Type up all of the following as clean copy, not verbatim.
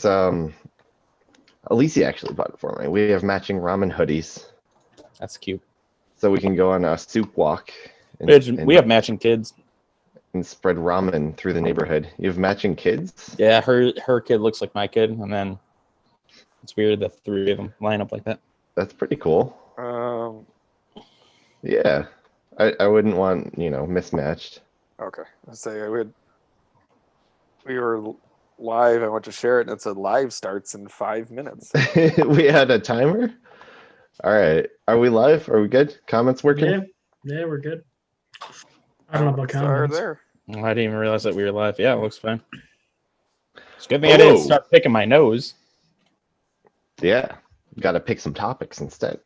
this. Alicia actually bought it for me. We have matching ramen hoodies, That's cute. so we can go on a soup walk We have matching kids. and spread ramen through the neighborhood. You have matching kids? Yeah, her kid looks like my kid, and then it's weird the three of them line up like that. That's pretty cool. Yeah, I wouldn't want mismatched. Okay, I say we were live. I went to share it, and it said live starts in 5 minutes. We had a timer. All right, are we live? Are we good? Comments working? Yeah, we're good. I don't know about comments. There. I didn't even realize that we were live. Yeah, it looks fine. It's a good thing I didn't start picking my nose. Yeah, got to pick some topics instead.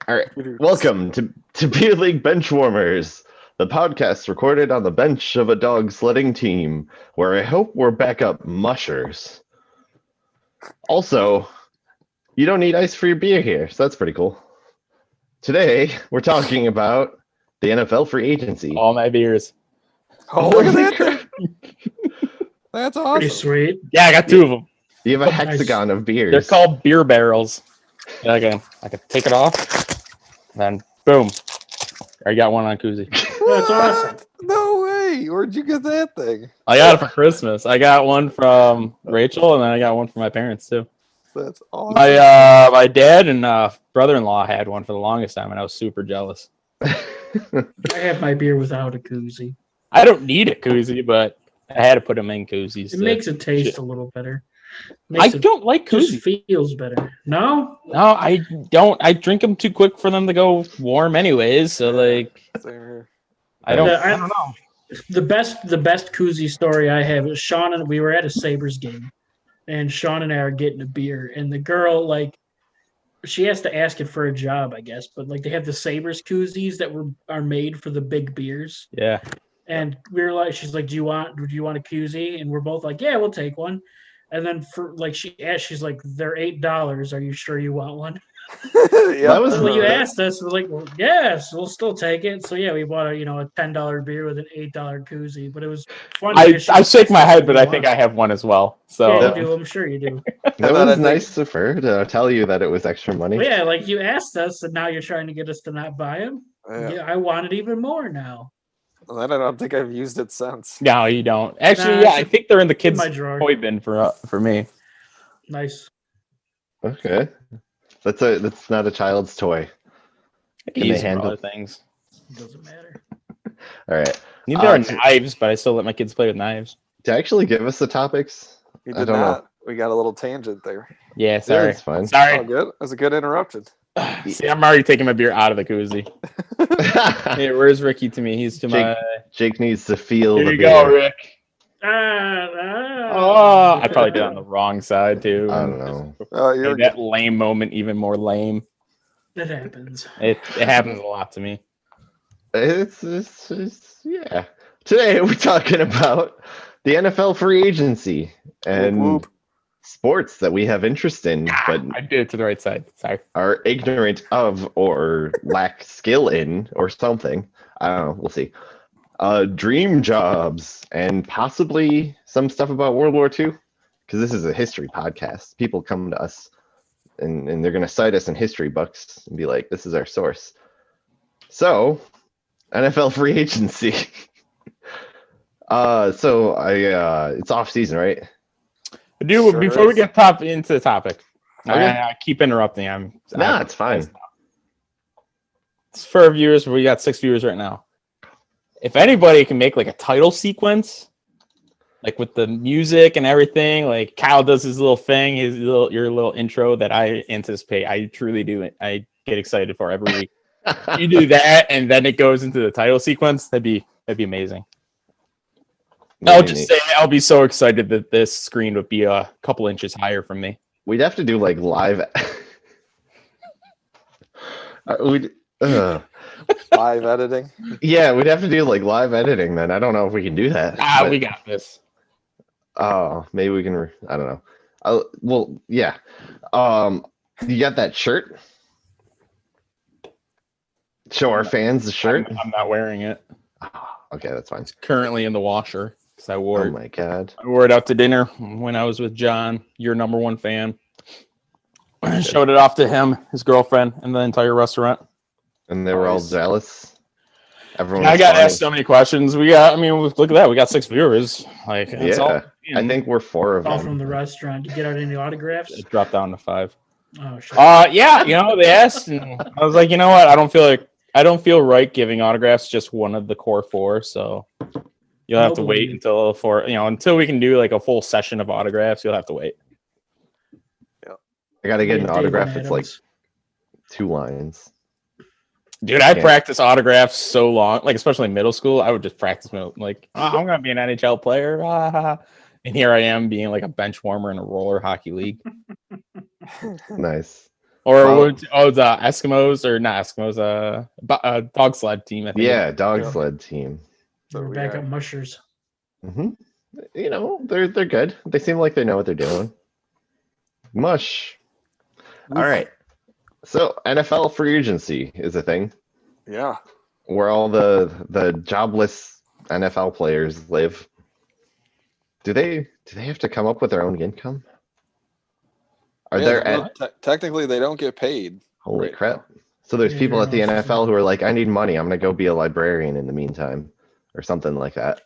All right, welcome to Beer League Benchwarmers, the podcast recorded on the bench of a dog sledding team, where I hope we're backup mushers. Also, you don't need ice for your beer here, so that's pretty cool. Today, we're talking about the NFL free agency. All my beers. Oh, look at that! That's awesome. Pretty sweet. Yeah, I got two of them. You have a hexagon of beers. They're called beer barrels. Yeah, I can take it off, then boom. I got one on koozie. That's awesome. No way! Where'd you get that thing? I got it for Christmas. I got one from Rachel, and then I got one from my parents too. That's awesome. My dad and brother-in-law had one for the longest time, and I was super jealous. I have my beer without a koozie. I don't need a koozie, but I had to put them in koozies. It makes it taste a little better. I don't like Just koozies. feels better. No, I don't. I drink them too quick for them to go warm, anyways. So like, Same here. I don't know. the best koozie story I have is Sean and we were at a Sabres game, and Sean and I are getting a beer, and the girl she has to ask it for a job, I guess, but they have the Sabres koozies that are made for the big beers. Yeah. And we were like, she's like, do you want a koozie? And we're both like, yeah, we'll take one. And then she asked, she's like, they're $8. Are you sure you want one? Yeah, Well, you asked us. We're like, well, yes, we'll still take it. So yeah, we bought a $10 beer with an $8 koozie. But it was fun. I shake my head, but I think I have one as well. So yeah, you do. I'm sure you do. That was nice of her to tell you that it was extra money. But yeah, you asked us, and now you're trying to get us to not buy them. Yeah, I want it even more now. I don't think I've used it since. No, you don't. Actually, I think they're in the kids' drawer. toy bin for me. Nice. Okay, that's not a child's toy. I can use it for other things. Doesn't matter. All right. Neither are knives, but I still let my kids play with knives. To actually give us the topics, We did not. We got a little tangent there. Yeah, sorry. Yeah, it's fine. Sorry. Oh, good. That was a good interruption. See, I'm already taking my beer out of the koozie. Hey, where's Ricky to me? He's to my. Jake needs to feel Here the you beer. go, Rick. Oh, Oh, I probably did it on the wrong side too. I don't know. You're Made that lame moment even more lame. It happens. It happens a lot to me. It's yeah. Today we're talking about the NFL free agency and Whoop, whoop. sports that we have interest in, but I did it to the right side. Sorry. are ignorant of or lack skill in or something. I don't know. We'll see. Dream jobs and possibly some stuff about World War II, because this is a history podcast. People come to us and they're going to cite us in history books and be like, this is our source. So, NFL free agency. It's off season, right? Dude, Sure before we is. get into the topic, Okay. I keep interrupting. It's fine. It's for our viewers. We got 6 viewers right now. If anybody can make a title sequence, with the music and everything, Kyle does his little thing, your little intro that I anticipate. I truly do. I get excited for every week. You do that, and then it goes into the title sequence. That'd be amazing. I'll just say I'll be so excited that this screen would be a couple inches higher from me. We'd have to do live. live editing. Yeah, we'd have to do live editing then. I don't know if we can do that. We got this. Oh, maybe we can. I don't know. Well, yeah. You got that shirt? Show our fans the shirt. I'm not wearing it. Oh, okay, that's fine. It's currently in the washer. because I wore Oh my god. I wore it out to dinner when I was with John, your number one fan. Showed it off to him, his girlfriend, and the entire restaurant. And they were all Nice. jealous. Everyone I was got fawning. asked so many questions. Look at that. We got 6 viewers. Like, that's all. Yeah, I think we're 4 of All them. from the restaurant. You get out any autographs? It dropped down to 5. Oh shit. Yeah, they asked, and I was like, you know what? I don't feel right giving autographs just one of the core 4. So you'll have to wait until we can do like a full session of autographs. You'll have to wait. I gotta get an David autograph that's like Adams. 2 lines. Dude, I Yeah. practice autographs so long, like especially in middle school. I would just practice like, I'm gonna be an NHL player, and here I am being like a bench warmer in a roller hockey league. Nice. Or Well- the Eskimos or not Eskimos, dog sled team. I think. Yeah, dog Yeah. sled team. So We're we back are- up mushers. hmm they're good. They seem like they know what they're doing. Mush. All right. So NFL free agency is a thing Yeah. where all the jobless NFL players live. Do they have to come up with their own income? Are Yeah, there they don't- technically they don't get paid. holy right crap? now. So there's Yeah, people they're at the not- NFL who are like, I need money. I'm gonna go be a librarian in the meantime, or something like that.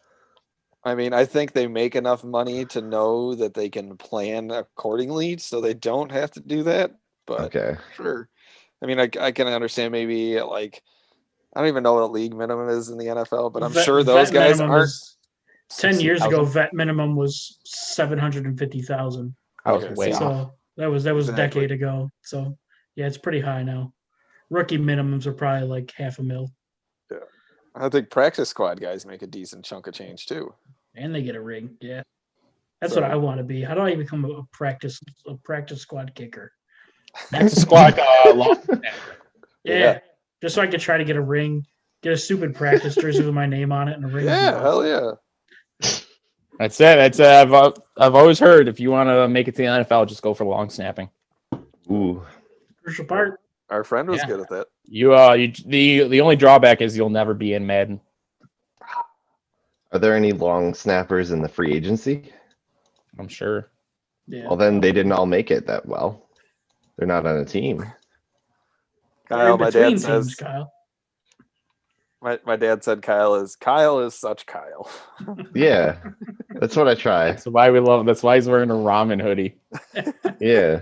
I mean, I think they make enough money to know that they can plan accordingly, so they don't have to do that. But Okay. sure, I mean, I can understand maybe like I don't even know what a league minimum is in the NFL, but I'm sure those Vet guys minimum aren't. is- 10 years ago, 60,000. vet minimum was 750,000. I was Okay, way so- off. So that was a Exactly. decade ago. So yeah, it's pretty high now. Rookie minimums are probably like $500,000, I think practice squad guys make a decent chunk of change too. and they get a ring. Yeah, that's So- what I want to be. How do I become a practice squad kicker? That's a squad. Long Yeah, Yeah. just so I could try to get a ring, get a stupid practice jersey with my name on it and a ring. Yeah, hell yeah. That's it. I've always heard if you want to make it to the NFL, just go for long snapping. Ooh. Crucial part. Our friend was Yeah. good at that. The only drawback is you'll never be in Madden. Are there any long snappers in the free agency? I'm sure. Yeah. Well, then they didn't all make it that well. They're not on a team. They're Kyle, in my between dad says Kyle. my dad said Kyle is such Kyle. Yeah, that's what I try. That's why that's why he's wearing a ramen hoodie. Yeah,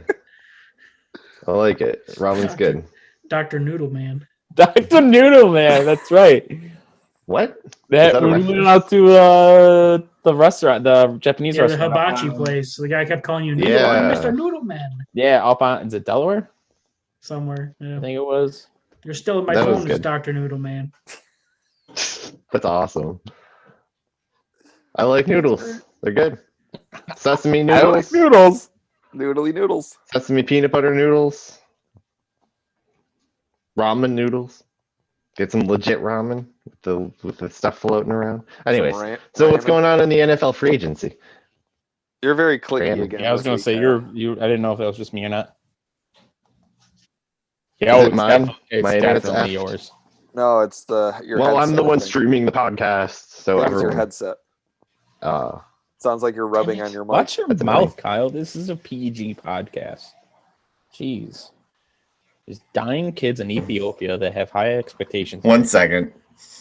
I like it. Ramen's good. Dr. Noodle Man. Dr. Noodle Man, that's right. What? That that a we reference? went out to the restaurant, the Japanese Yeah, the restaurant. hibachi up on- place. The guy kept calling you Noodle. Yeah. I'm Mr. Noodle Man. Yeah, up on is it Delaware? Somewhere. Yeah. I think it was. You're still in my That was phone as good. Dr. Noodle Man. That's awesome. I like noodles. They're good. Sesame I like noodles, noodles. Noodly noodles. sesame peanut butter noodles, ramen noodles. Get some legit ramen with the stuff floating around. Anyways, so what's going on in the NFL free agency? You're very clicky Brandon. again. Yeah, I was this gonna week, say Kyle. I didn't know if that was just me or not. Yeah, Is it it's mine? it's My internet's definitely effed. yours. No, it's your Well, I'm headset, the I one think. streaming the podcast, so Yeah, it's your everyone. headset. Uh, Sounds like you're rubbing on your mic. Watch your That's mouth, mine. Kyle. This is a PG podcast. Jeez. There's dying kids in Ethiopia that have high expectations. 1 second.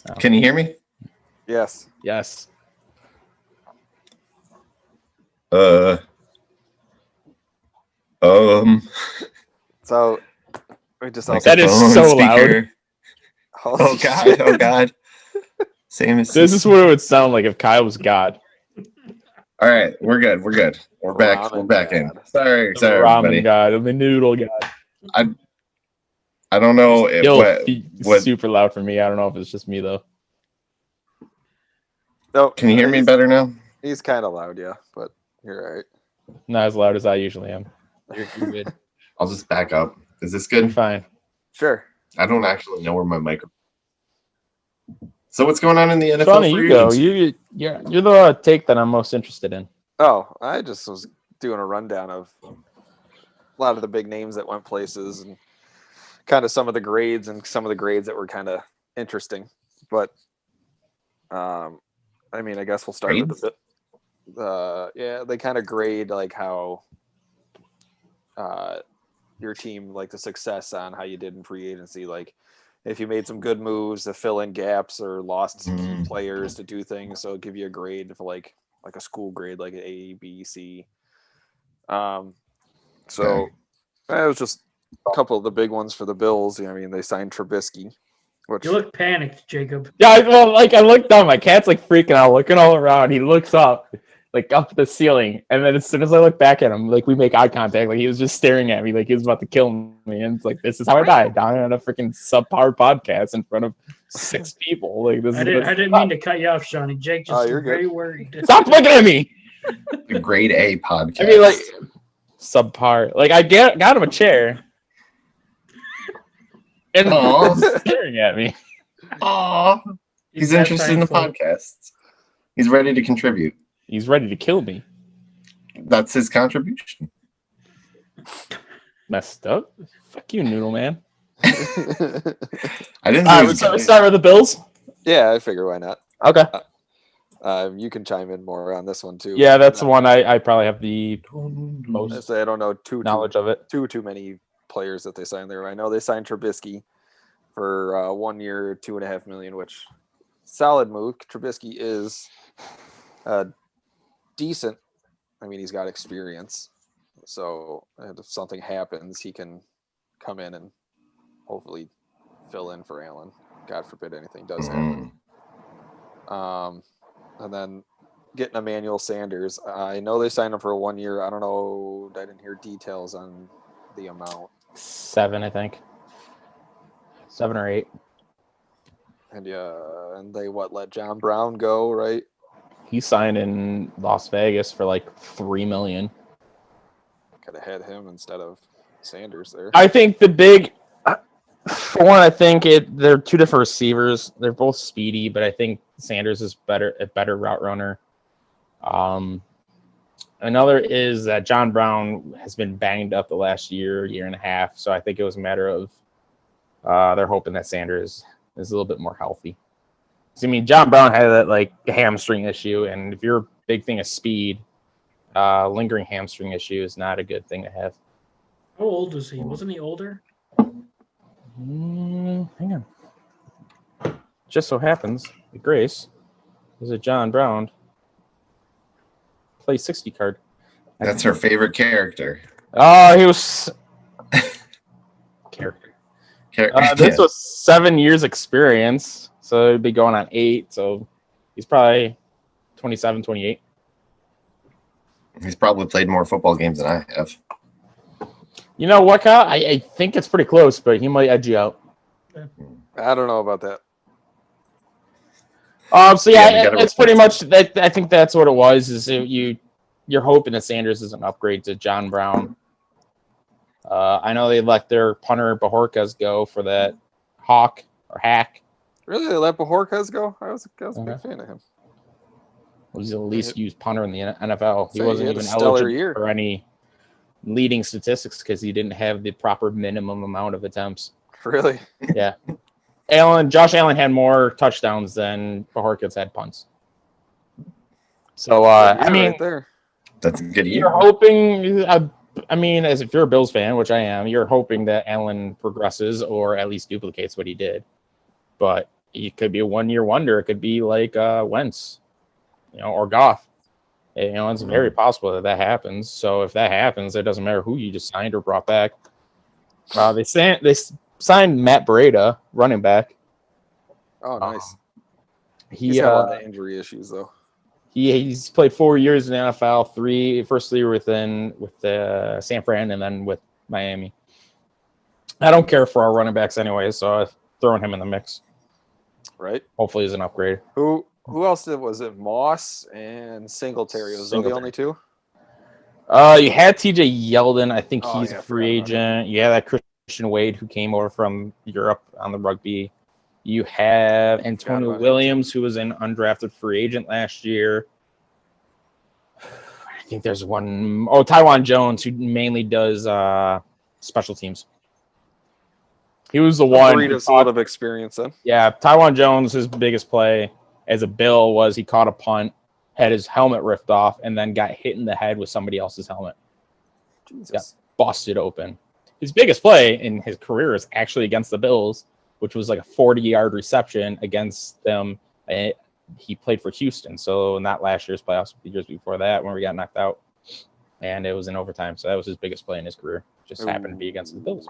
Oh. Can you hear me? Yes. Yes. So we just Like also That a is phone so loud. Oh god, oh god. Same as This is what it would sound like if Kyle was God. all right, we're good. We're back. We're Ramen back in. god. Sorry, The ramen everybody. God, the noodle God. I don't know if Still what super loud for me. I don't know if it's just me though. No, can you hear me better now? He's kind of loud, yeah, but you're all right. Not as loud as I usually am. You're good. I'll just back up. Is this You're good? fine. Sure. I don't actually know where my microphone. So what's going on in the NFL? Shawnee, free you go. agency? You're the take that I'm most interested in. Oh, I just was doing a rundown of a lot of the big names that went places and kind of some of the grades that were kind of interesting. But I mean, I guess we'll start with Grades? the they kind of grade like how your team, like the success on how you did in free agency, like if you made some good moves to fill in gaps or lost key players to do things. So it'll give you a grade for like a school grade, like an A, B, C. So it was just a couple of the big ones for the Bills. I mean, they signed Trubisky. Which... You look panicked, Jacob. Yeah, I looked down. My cat's like freaking out, looking all around. He looks up, like up the ceiling, and then as soon as I look back at him, like we make eye contact, like he was just staring at me, like he was about to kill me. And it's like, this is how I died, down on a freaking subpar podcast in front of 6 people. Like this. I didn't mean to cut you off, Shawnee. Jake just very worried. Stop looking at me. The grade A podcast. I mean, like subpar. Like I got him a chair. And he's staring at me. Aw. He's interested in the podcasts. He's ready to contribute. He's ready to kill me. That's his contribution. Messed up. Fuck you, Noodle Man. I didn't. All right, let's start with the Bills. Yeah, I figure why not. Okay. You can chime in more on this one too. Yeah, that's the one I probably have the most. I don't know knowledge of it. Too many players that they signed there. I know they signed Trubisky for 1 year, $2.5 million, which solid move. Trubisky is decent. I mean, he's got experience, so if something happens, he can come in and hopefully fill in for Allen. God forbid anything does happen. And then getting Emmanuel Sanders. I know they signed him for 1 year. I don't know. I didn't hear details on the amount. 7, I think. 7 or 8. And and they let John Brown go, right? He signed in Las Vegas for like $3 million. Could have had him instead of Sanders there. I think the big, for one, I think they're 2 different receivers. They're both speedy, but I think Sanders is a better route runner. Another is that John Brown has been banged up the last year and a half. So I think it was a matter of they're hoping that Sanders is a little bit more healthy. So, I mean, John Brown had that like hamstring issue, and if your big thing is speed, lingering hamstring issue is not a good thing to have. How old is he? Wasn't he older? Hang on. Just so happens that Grace is a John Brown play 60 card. That's her favorite character. Oh, he was character. This was 7 years experience, so it'd be going on 8. So he's probably 27, 28. He's probably played more football games than I have. You know what, Kyle? I think it's pretty close, but he might edge you out. I don't know about that. So it's pretty much that. I think that's what it was. Is you're hoping that Sanders is an upgrade to John Brown. I know they let their punter Bajorquez go for that hack. Really, they let Bajorquez go? I was a big fan of him. He's the least used punter in the NFL. He So wasn't he had even a stellar eligible year. for any leading statistics because he didn't have the proper minimum amount of attempts. Really? Yeah. Josh Allen had more touchdowns than Bajorquez had punts. So, I mean, right there. That's a good year. you're hoping, I mean, as if you're a Bills fan, which I am, you're hoping that Allen progresses or at least duplicates what he did. But it could be a 1 year wonder. It could be like Wentz, or Goff. It's very possible that happens. So if that happens, it doesn't matter who you just signed or brought back. They signed Matt Breida, running back. Oh, nice. He's He's had a lot of injury issues, though. He's played 4 years in the NFL. First year with San Fran and then with Miami. I don't care for our running backs anyway, so I'm throwing him in the mix. Right. Hopefully, he's an upgrade. Who else was it? Moss and Singletary. Was those the only two? You had TJ Yeldon. I think he's a free forgot about agent. Yeah, that Christian Wade who came over from Europe on the rugby. You have Antonio Williams, who was an undrafted free agent last year. I think there's one. Oh, Tywan Jones, who mainly does special teams. He was the one. Burritos a lot of experience then. Yeah, Tywan Jones, his biggest play as a Bill was he caught a punt had his helmet ripped off, and then got hit in the head with somebody else's helmet. Jesus. Got busted open. His biggest play in his career is actually against the Bills, which was like a 40-yard reception against them. He played for Houston, so not last year's playoffs, the years before that when we got knocked out, and it was in overtime. So that was his biggest play in his career. Just happened to be against the Bills.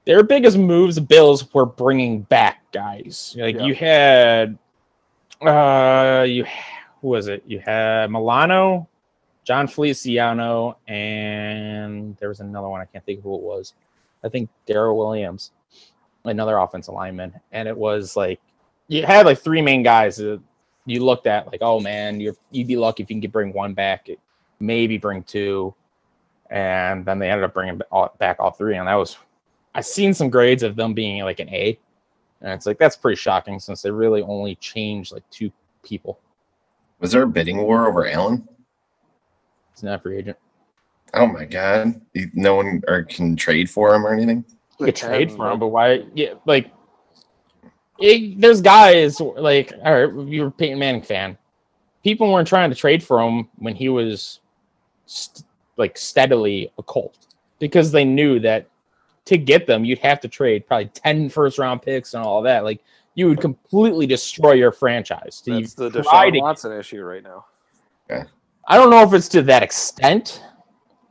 Their biggest moves, the Bills were bringing back guys. Like you had, who was it? You had Milano, John Feliciano, and there was another one. I can't think of who it was. I think Darrell Williams, another offensive lineman. And it was like, you had like three main guys that you looked at like, oh man, you'd be lucky if you can bring one back, maybe bring two. And then they ended up bringing back all three. And that was, I've seen some grades of them being like an A. And it's like, that's pretty shocking since they really only changed like two people. Was there a bidding war over Allen? He's not a free agent. Oh my God. No one can trade for him or anything? You could trade for him, but why? Yeah, like, there's guys like, all right, you're a Peyton Manning fan. People weren't trying to trade for him when he was steadily a Colt because they knew that to get them, you'd have to trade probably 10 first-round picks and all of that. Like, you would completely destroy your franchise. That's the Deshaun Watson issue right now. Yeah. I don't know if it's to that extent,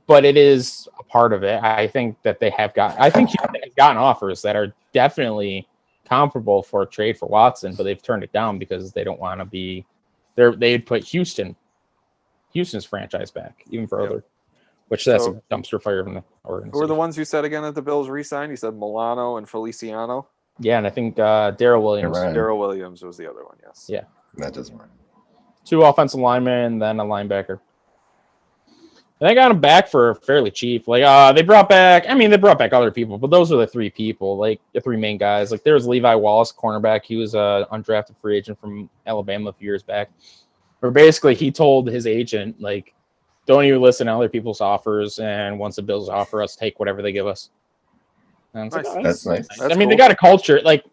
but it is a part of it. I think that they have Houston has gotten offers that are definitely comparable for a trade for Watson, but they've turned it down because they don't want to be there. They'd put Houston's franchise back even further, which that's a dumpster fire from the organization. Who were the ones you said again that the Bills re-signed? You said Milano and Feliciano. Yeah, and I think Darrell Williams. Right. Darrell Williams was the other one. Yes. Yeah, that doesn't work. 2 offensive linemen and then a linebacker. And they got him back for fairly cheap. Like they brought back other people, but those are the 3 people, like the 3 main guys. Like there was Levi Wallace, cornerback. He was an undrafted free agent from Alabama a few years back. Where basically he told his agent, like, don't even listen to other people's offers, and once the Bills offer us, take whatever they give us. And Nice. like, That's nice. That's they got a culture. Like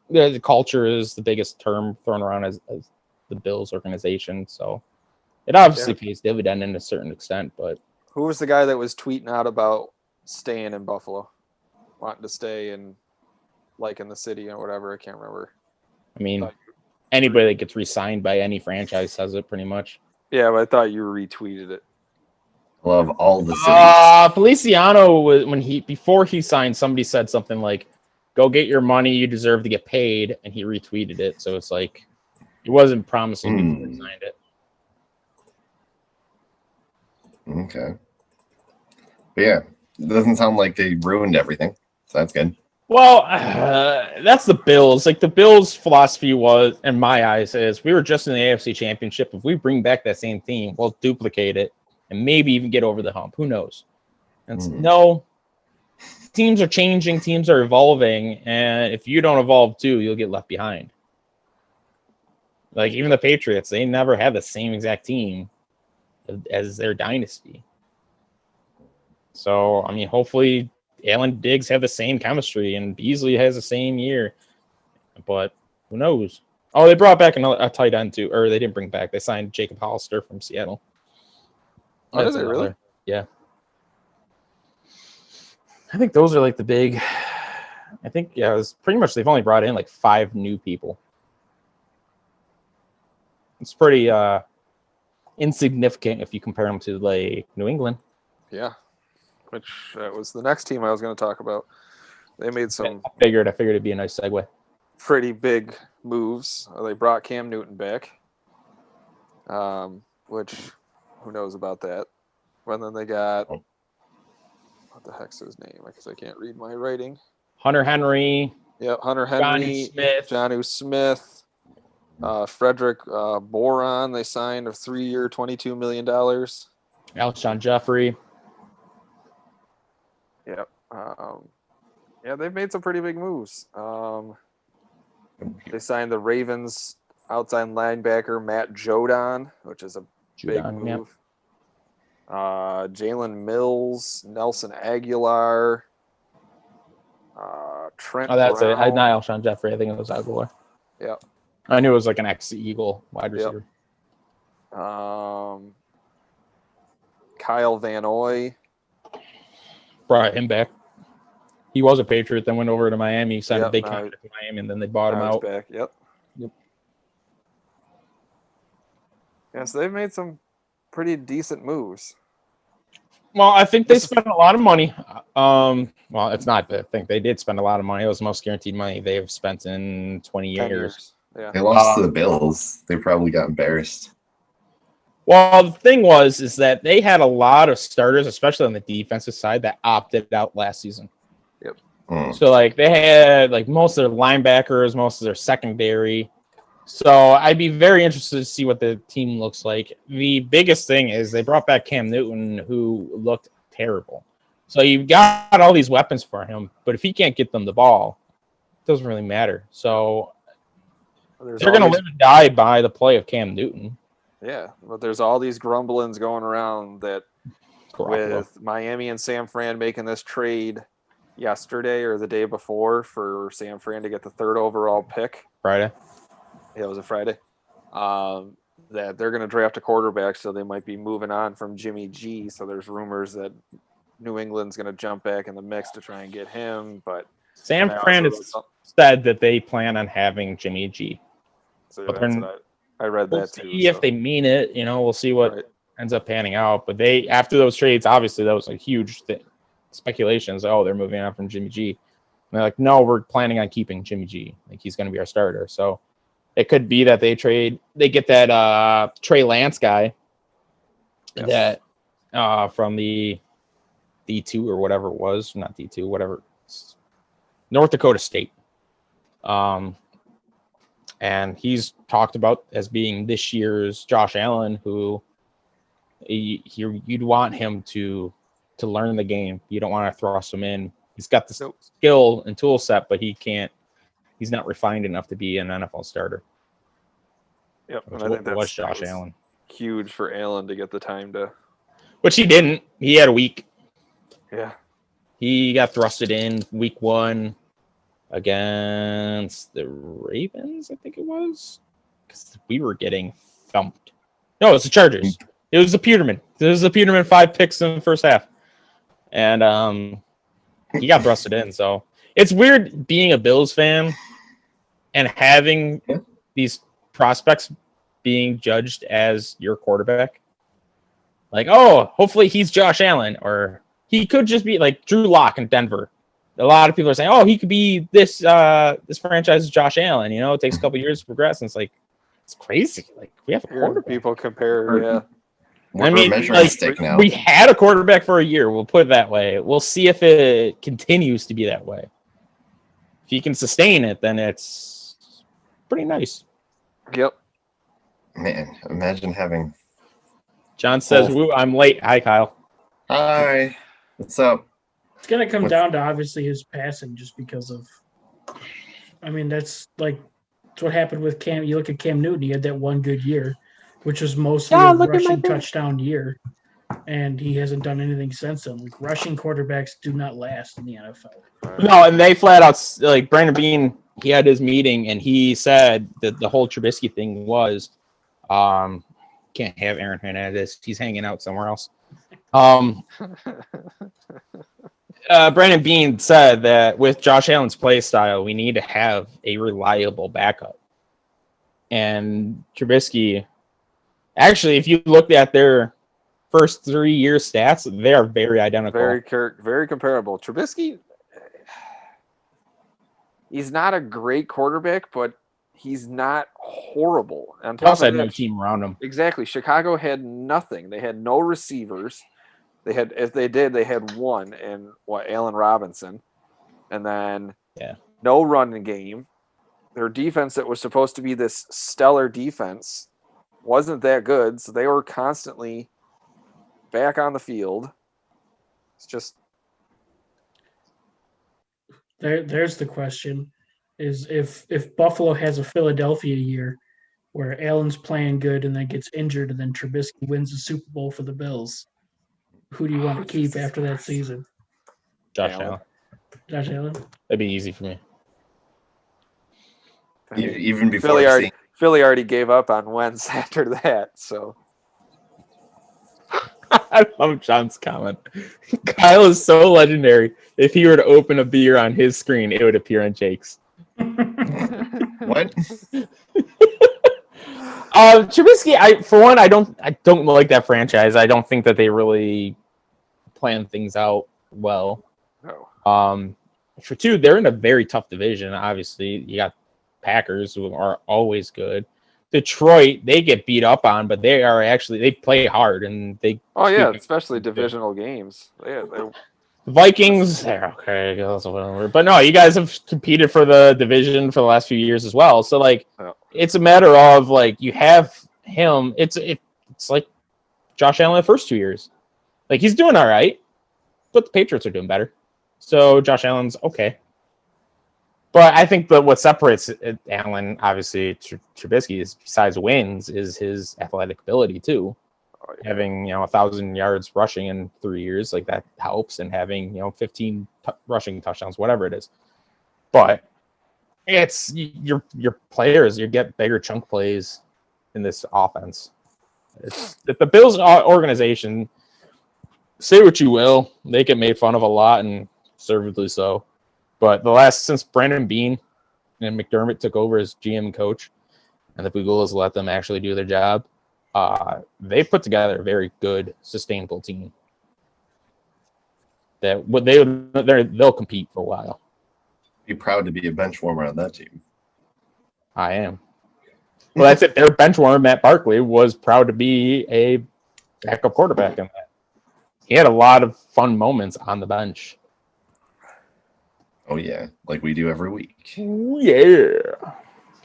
the culture is the biggest term thrown around as the Bills organization. So it obviously pays dividend in a certain extent. But who was the guy that was tweeting out about staying in Buffalo, wanting to stay in the city or whatever? I can't remember. I mean, anybody that gets re-signed by any franchise says it pretty much. Yeah, but I thought you retweeted it. Love all the cities. Feliciano was before he signed, somebody said something like, "Go get your money, you deserve to get paid," and he retweeted it. So it's like he wasn't promising before he signed it. Okay. But yeah, it doesn't sound like they ruined everything. So that's good. Well, that's the Bills. Like the Bills' philosophy was, in my eyes, is we were just in the AFC Championship. If we bring back that same team, we'll duplicate it and maybe even get over the hump. Who knows? And no, teams are changing, teams are evolving, and if you don't evolve too, you'll get left behind. Like even the Patriots, they never had the same exact team as their dynasty. So, I mean, hopefully Allen Diggs have the same chemistry and Beasley has the same year, but who knows? Oh, they brought back a tight end too, or they didn't bring back. They signed Jacob Hollister from Seattle. Oh, did they really? Yeah. I think those are like the big. I think it was pretty much they've only brought in like 5 new people. It's pretty insignificant if you compare them to like New England. Yeah. Which was the next team I was going to talk about. They made some. I figured it'd be a nice segue. Pretty big moves. They brought Cam Newton back, which who knows about that. And then they got what the heck's his name? Because I can't read my writing. Hunter Henry. Yep, Hunter Henry. Jonnu Smith. Frederick Boron. They signed a 3-year, $22 million. Alshon Jeffrey. Yep. They've made some pretty big moves. They signed the Ravens outside linebacker Matt Judon, which is a big move. Yep. Jalen Mills, Nelson Aguilar, Trent. Oh, that's Brown. it. Not Alshon Jeffrey. I think it was Aguilar. Yep. I knew it was like an ex-Eagle wide Yep. receiver. Kyle Van Noy. Brought him back. He was a Patriot, then went over to Miami, signed a Yep, big now contract with Miami, and then they bought him Now he's out. back. Yep. Yep. Yeah, so they've made some pretty decent moves. Well, I think they spent a lot of money. Well, it's not. I think they did spend a lot of money. It was the most guaranteed money they've spent in 20 10 years. years. Yeah. They lost to the Bills. They probably got embarrassed. Well, the thing is that they had a lot of starters, especially on the defensive side, that opted out last season. So, like, they had, like, most of their linebackers, most of their secondary. So, I'd be very interested to see what the team looks like. The biggest thing is they brought back Cam Newton, who looked terrible. So, you've got all these weapons for him, but if he can't get them the ball, it doesn't really matter. So, they're going to live and die by the play of Cam Newton. Yeah, but there's all these grumblings going around that with Miami and San Fran making this trade yesterday or the day before for San Fran to get the 3rd overall pick. Friday. Yeah, it was a Friday. That they're going to draft a quarterback, so they might be moving on from Jimmy G. So there's rumors that New England's going to jump back in the mix to try and get him. But San Fran has said that they plan on having Jimmy G. So I read we'll that too. See if they mean it. We'll see what ends up panning out. But they, after those trades, obviously that was a huge thing. Speculations. Oh, they're moving on from Jimmy G. And they're like, no, we're planning on keeping Jimmy G. Like, he's going to be our starter. So it could be that they get that Trey Lance guy that from the D2 or whatever it was, not D2, whatever, North Dakota State. And he's talked about as being this year's Josh Allen, who you'd want him to learn the game. You don't want to thrust him in. He's got the skill and tool set, but he's not refined enough to be an NFL starter. Yep. And I think that was Josh Allen. Huge for Allen to get the time to. Which he didn't. He had a week. Yeah. He got thrusted in week 1 against the Ravens, I think it was. Because we were getting thumped. No, it was the Chargers. It was the Peterman. It was the Peterman 5 picks in the first half. And he got thrusted in. So it's weird being a Bills fan and having these prospects being judged as your quarterback. Like, oh, hopefully he's Josh Allen. Or he could just be like Drew Lock in Denver. A lot of people are saying, oh, he could be this franchise's Josh Allen. It takes a couple years to progress. And it's like, it's crazy. Like, we have a quarterback. People compare, We're measuring stick now. We had a quarterback for a year. We'll put it that way. We'll see if it continues to be that way. If he can sustain it, then it's pretty nice. Yep. Man, imagine having. John says, "Woo, I'm late." Hi, Kyle. Hi. What's up? It's going to come down to obviously his passing just because of. I mean, that's what happened with Cam. You look at Cam Newton, he had that one good year, which was mostly a rushing touchdown year, and he hasn't done anything since then. Like, rushing quarterbacks do not last in the NFL. No, and they flat out, like, Brandon Beane, he had his meeting, and he said that the whole Trubisky thing was, can't have Aaron Hernandez. He's hanging out somewhere else. Brandon Beane said that with Josh Allen's play style, we need to have a reliable backup. And Trubisky, actually, if you looked at their first 3-year stats, they are very identical. Very comparable. Trubisky, he's not a great quarterback, but he's not horrible. On top also of had that, no team around him. Exactly. Chicago had nothing. They had no receivers. They had one, and Allen Robinson, and then no running game. Their defense that was supposed to be this stellar defense wasn't that good, so they were constantly back on the field. It's just there's the question: is if Buffalo has a Philadelphia year where Allen's playing good and then gets injured, and then Trubisky wins the Super Bowl for the Bills, who do you want to keep after that season? Josh Allen. Josh Allen? That'd be easy for me. Even before Philly already gave up on Wentz after that. So I love John's comment. Kyle is so legendary. If he were to open a beer on his screen, it would appear on Jake's. what? Trubisky, I don't like that franchise. I don't think that they really plan things out well. no. For two, they're in a very tough division. Obviously, you got Packers, who are always good. Detroit, they get beat up on, but they play hard and they. Oh yeah, especially divisional games. Yeah, Vikings, they're okay, that's whatever. But no, you guys have competed for the division for the last few years as well. So like, it's a matter of like you have him. It's like Josh Allen the first 2 years. Like he's doing all right, but the Patriots are doing better. So Josh Allen's okay. But I think that what separates Allen, obviously, Trubisky, is besides wins, is his athletic ability too. Oh, yeah. Having 1,000 yards rushing in 3 years, like that helps, and having 15 rushing touchdowns, whatever it is. But it's your players. You get bigger chunk plays in this offense. It's the Bills organization. Say what you will, they get made fun of a lot, and deservedly so. But since Brandon Beane and McDermott took over as GM and coach, and the Bugles let them actually do their job, they put together a very good, sustainable team. They'll compete for a while. Be proud to be a bench warmer on that team. I am. Well, that's it. Their bench warmer, Matt Barkley, was proud to be a backup quarterback in that. He had a lot of fun moments on the bench. Oh, yeah, like we do every week. Yeah.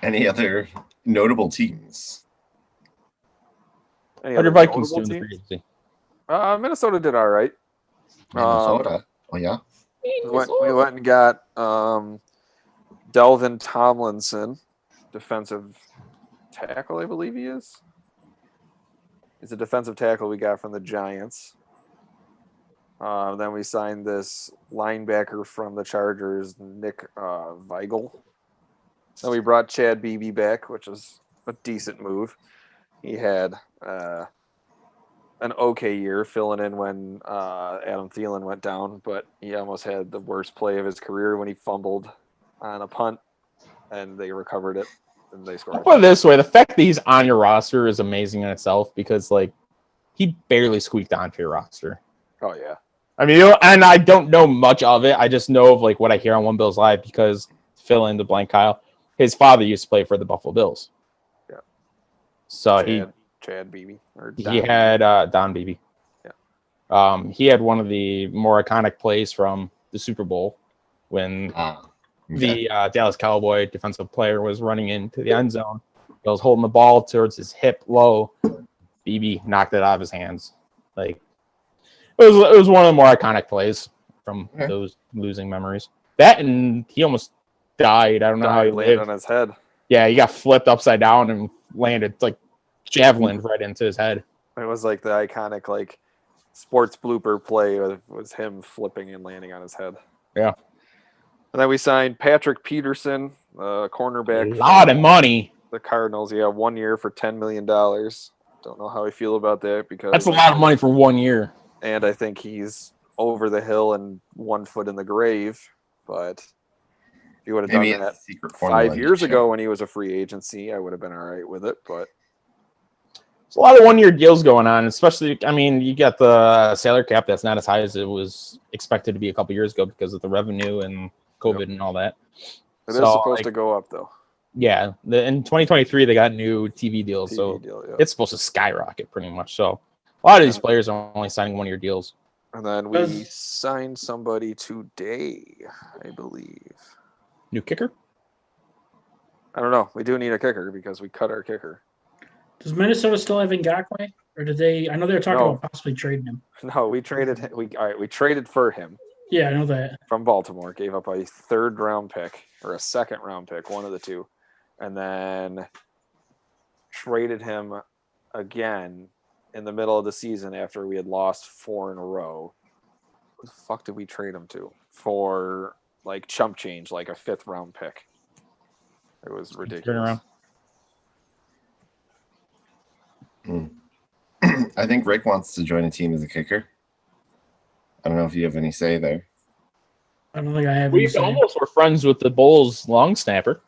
Any other notable teams? How did Vikings do in the free agency? Minnesota did all right. Minnesota? Oh, yeah? We went and got Delvin Tomlinson, defensive tackle, I believe he is. He's a defensive tackle we got from the Giants. Then we signed this linebacker from the Chargers, Nick Weigel. Then we brought Chad Beebe back, which was a decent move. He had an okay year filling in when Adam Thielen went down, but he almost had the worst play of his career when he fumbled on a punt, and they recovered it, and they scored. I'll put it this way, the fact that he's on your roster is amazing in itself because, like, he barely squeaked onto your roster. Oh, yeah. I mean, and I don't know much of it. I just know of like what I hear on One Bills Live because fill in the blank, Kyle. His father used to play for the Buffalo Bills. Yeah. So Chad Beebe he had Don Beebe. Yeah. He had one of the more iconic plays from the Super Bowl when the Dallas Cowboy defensive player was running into the end zone. He was holding the ball towards his hip low. Beebe knocked it out of his hands. Like. It was one of the more iconic plays from those losing memories. That and he almost died. I don't know how he landed lived. On his head. Yeah, he got flipped upside down and landed like javelin right into his head. It was like the iconic like sports blooper play was him flipping and landing on his head. Yeah. And then we signed Patrick Peterson, cornerback. A lot of money. The Cardinals, 1 year for $10 million. Don't know how I feel about that because that's a lot of money for 1 year. And I think he's over the hill and 1 foot in the grave. But if he would have done that 5 years ago when he was a free agency, I would have been all right with it. But there's a lot of 1 year deals going on, especially, I mean, you got the salary cap that's not as high as it was expected to be a couple years ago because of the revenue and COVID and all that. It is supposed to go up, though. Yeah. In 2023, they got new TV deals. It's supposed to skyrocket pretty much. So a lot of these players are only signing 1 year deals. And then we signed somebody today, I believe. New kicker? I don't know. We do need a kicker because we cut our kicker. Does Minnesota still have Ngakoue? Or did they? I know they were talking about possibly trading him. No, we traded him. We traded for him. Yeah, I know that. From Baltimore. Gave up a 3rd round pick or a 2nd round pick, one of the two. And then traded him again in the middle of the season after we had lost 4 in a row. What the fuck did we trade him to? For like chump change, like a 5th round pick. It was Turn ridiculous. around. I think Rick wants to join a team as a kicker. I don't know if you have any say there. I don't think I have. We any say. almost were friends with the Bulls long snapper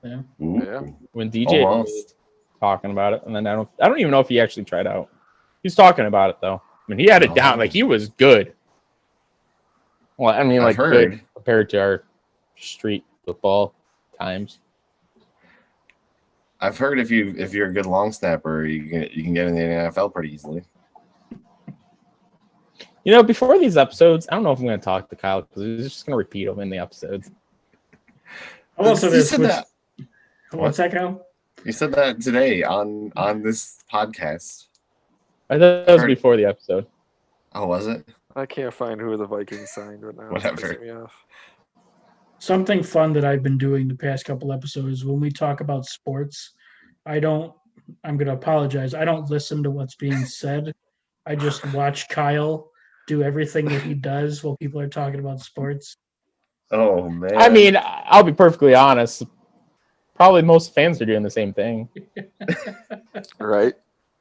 Yeah. Ooh. Yeah. when DJ was Almost. talking about it, and then I don't even know if he actually tried out. He's talking about it though. I mean, he had it down. Like he was good. Well, I mean, I've like heard. good compared to our street football times. I've heard if you're a good long snapper, you can get in the NFL pretty easily. You know, before these episodes, I don't know if I'm going to talk to Kyle because he's just going to repeat them in the episodes. I'm also You going to said switch. that. What's that, Kyle? You said that today on this podcast. I thought that was Heard- before the episode. Oh, was it? I can't find who the Vikings signed right now. It's Whatever. pissing me off. Something fun that I've been doing the past couple episodes when we talk about sports, I'm going to apologize. I don't listen to what's being said. I just watch Kyle do everything that he does while people are talking about sports. Oh man. I mean, I'll be perfectly honest. Probably most fans are doing the same thing. Right?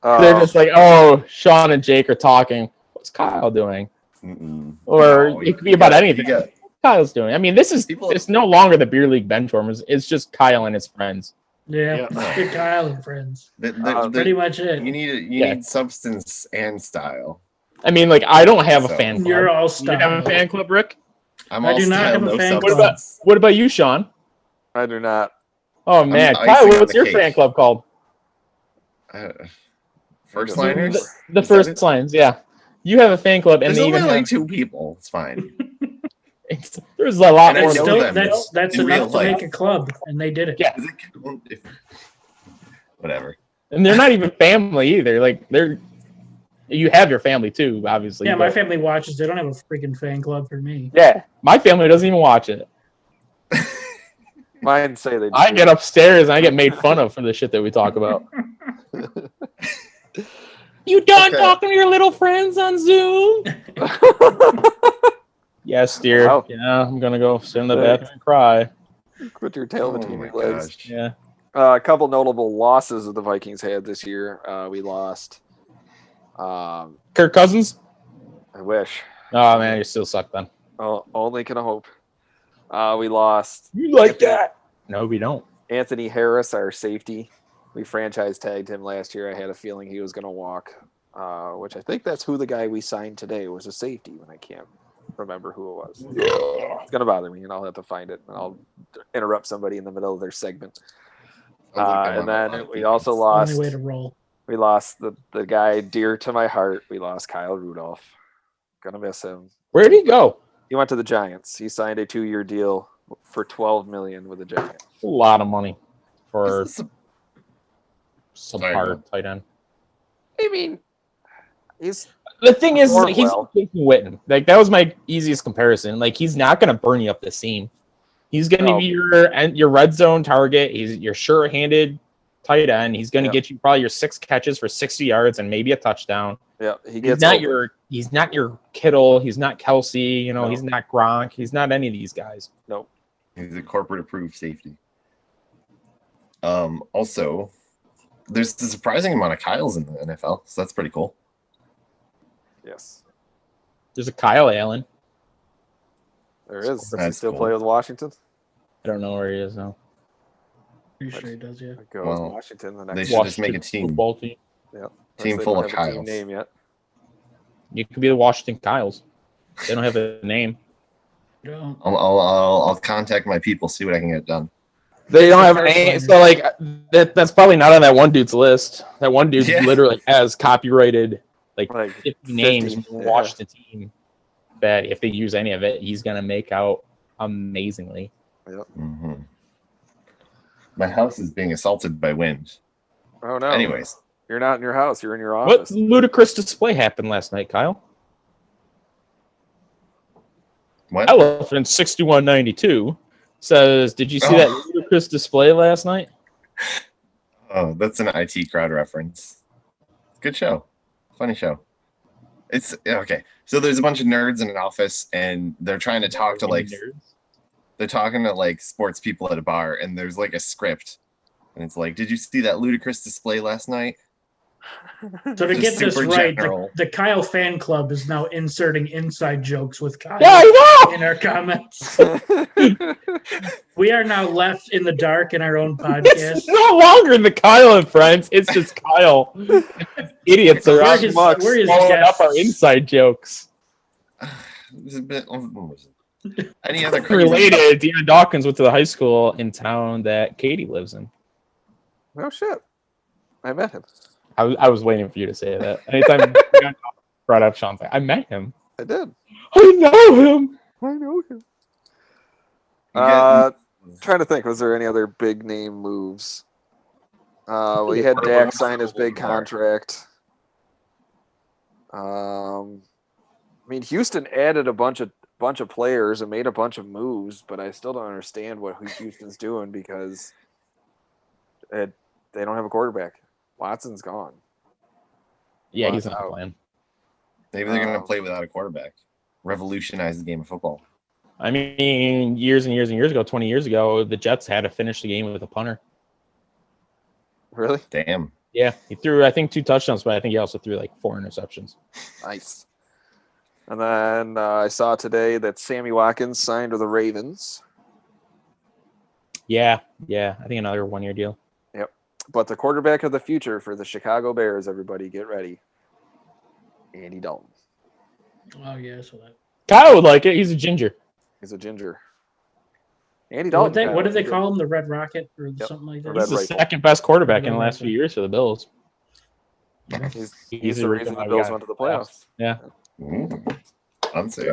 They're just like, oh, Sean and Jake are talking. What's Kyle doing? Mm-mm. Or No, it could be you about got- anything. you got- Kyle's doing. I mean, it's no longer the beer league benchwarmers. It's just Kyle and his friends. Yeah, Yeah. good Kyle and friends. Pretty much it. You need Yeah. need substance and style. I mean, like, I don't have a So- fan club. You're all You have a style. fan club, Rick? I'm I all do not style, have a no fan substance. What about you, Sean? I do not. Oh man, icing Kyle, on what's the your cake. fan club called? First The- liners. The Is that First it? Lines, yeah. You have a fan club, and There's they only even like have, 2 people. It's fine. there's a lot And I more. know Still, them that's in real enough to life. make a club, and they did it. Yeah. Is it- Whatever. And they're not even family either. Like you have your family too, obviously. Yeah, my but- family watches. They don't have a freaking fan club for me. Yeah, my family doesn't even watch it. Mine say they do. I get upstairs and I get made fun of for the shit that we talk about. You done Okay. talking to your little friends on Zoom? Yes, dear. Wow. Yeah, I'm gonna go sit in the Thanks. bathroom and cry. Put your tail Oh between my your legs. gosh. Yeah. A couple notable losses that the Vikings had this year. We lost. Kirk Cousins? I wish. Oh man, you still suck then. Oh, only can I hope. We lost You like Anthony- that? No, we don't. Anthony Harris, our safety. We franchise tagged him last year. I had a feeling he was going to walk, which I think that's who the guy we signed today was, a safety, when I can't remember who it was. It's going to bother me, and I'll have to find it. And I'll interrupt somebody in the middle of their segment. And then we also lost. Only way to roll. We lost the guy dear to my heart. We lost Kyle Rudolph. Gonna miss him. Where'd he go? He went to the Giants. He signed a 2-year deal for $12 million with the Giants. A lot of money for This is- some Sorry, hard man. tight end. I mean, he's The thing is, Performed he's well. Jason Witten. Like that was my easiest comparison. Like he's not gonna burn you up the seam. He's gonna No. be your red zone target. He's your sure-handed tight end. He's gonna Yeah. get you probably your 6 catches for 60 yards and maybe a touchdown. yeah, he He's gets not open. he's not your Kittle. He's not Kelsey. You know, No. he's not Gronk. He's not any of these guys. Nope. He's a corporate approved safety. Also, there's a surprising amount of Kyles in the NFL, so that's pretty cool. Yes, There's a Kyle Allen. there is. Does he That's still cool. play with Washington? I don't know where he is now. Pretty sure he does, yeah. Go Well, with Washington the they next. should just make a Washington team. football team. Team They full don't of have a team Kyles. name yet. You could be the Washington Kyles. They don't have a name. You don't. I'll contact my people, see what I can get done. They don't have First any. line. So like that's probably not on that one dude's list. That one dude Yeah. literally has copyrighted like Like 50 names 50, from the yeah. Washington team. That if they use any of it, he's gonna make out amazingly. hmm My house is being assaulted by wind. Oh no! Anyways, you're not in your house. You're in your What office. ludicrous display happened last night, Kyle? what? Elephant 6192 says, "Did you see that ludicrous display last night?" Oh, that's an IT crowd reference. Good show. Funny show. It's okay. So there's a bunch of nerds in an office and they're trying to talk to like Nerds. they're talking to like sports people at a bar, and there's like a script, and it's like, "Did you see that ludicrous display last night?" So to Just get this super right, general. the Kyle fan club is now inserting inside jokes with Kyle Yeah, I know. in our comments. We are now left in the dark in our own podcast. It's no longer the Kyle and friends. It's just Kyle. Idiots are We're out his, Mucks. we're his blowing up our guests. inside jokes. There's a bit. Any other crazy? Related, Dean Dawkins went to the high school in town that Katie lives in. Oh shit! I met him. I was waiting for you to say that. Anytime you brought up Sean, I met him. I did. I know him. I know him. Yeah. Trying to think, was there any other big name moves? We had Dak sign his big contract. I mean, Houston added a bunch of players and made a bunch of moves, but I still don't understand what Houston's doing because they don't have a quarterback. Watson's gone. Yeah, he's not Wow. playing. Maybe they're gonna play without a quarterback. Revolutionize the game of football. I mean, years and years and years ago, 20 years ago, the Jets had to finish the game with a punter. Really? Damn. Yeah, he threw, I think, 2 touchdowns, but I think he also threw like 4 interceptions. Nice. And then I saw today that Sammy Watkins signed with the Ravens. Yeah, I think another 1-year deal. But the quarterback of the future for the Chicago Bears, everybody get ready. Andy Dalton. Oh yeah, so that. Kyle would like it. He's a ginger. He's a ginger. Andy Dalton. What did they call him? The Red Rocket or something like that? Red He's the Rifle. second best quarterback in the last few years for the Bills. He's the reason the Bills went to the playoffs. Yeah. Unsafe.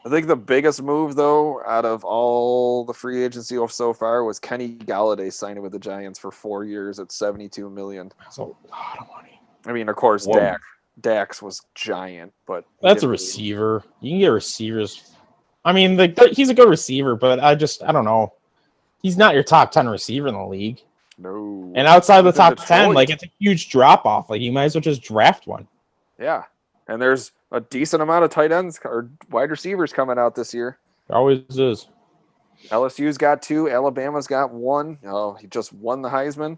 I think the biggest move, though, out of all the free agency so far was Kenny Galladay signing with the Giants for 4 years at $72 million. That's a lot of money. I mean, of course, Whoa. Dax was giant, but he That's a didn't really- receiver. You can get receivers. I mean, he's a good receiver, but I don't know. He's not your top 10 receiver in the league. No. And outside the He's in top 10, Detroit. like, it's a huge drop off. Like, you might as well just draft one. Yeah, and there's a decent amount of tight ends or wide receivers coming out this year. There always is. LSU's got 2. Alabama's got 1. Oh, he just won the Heisman.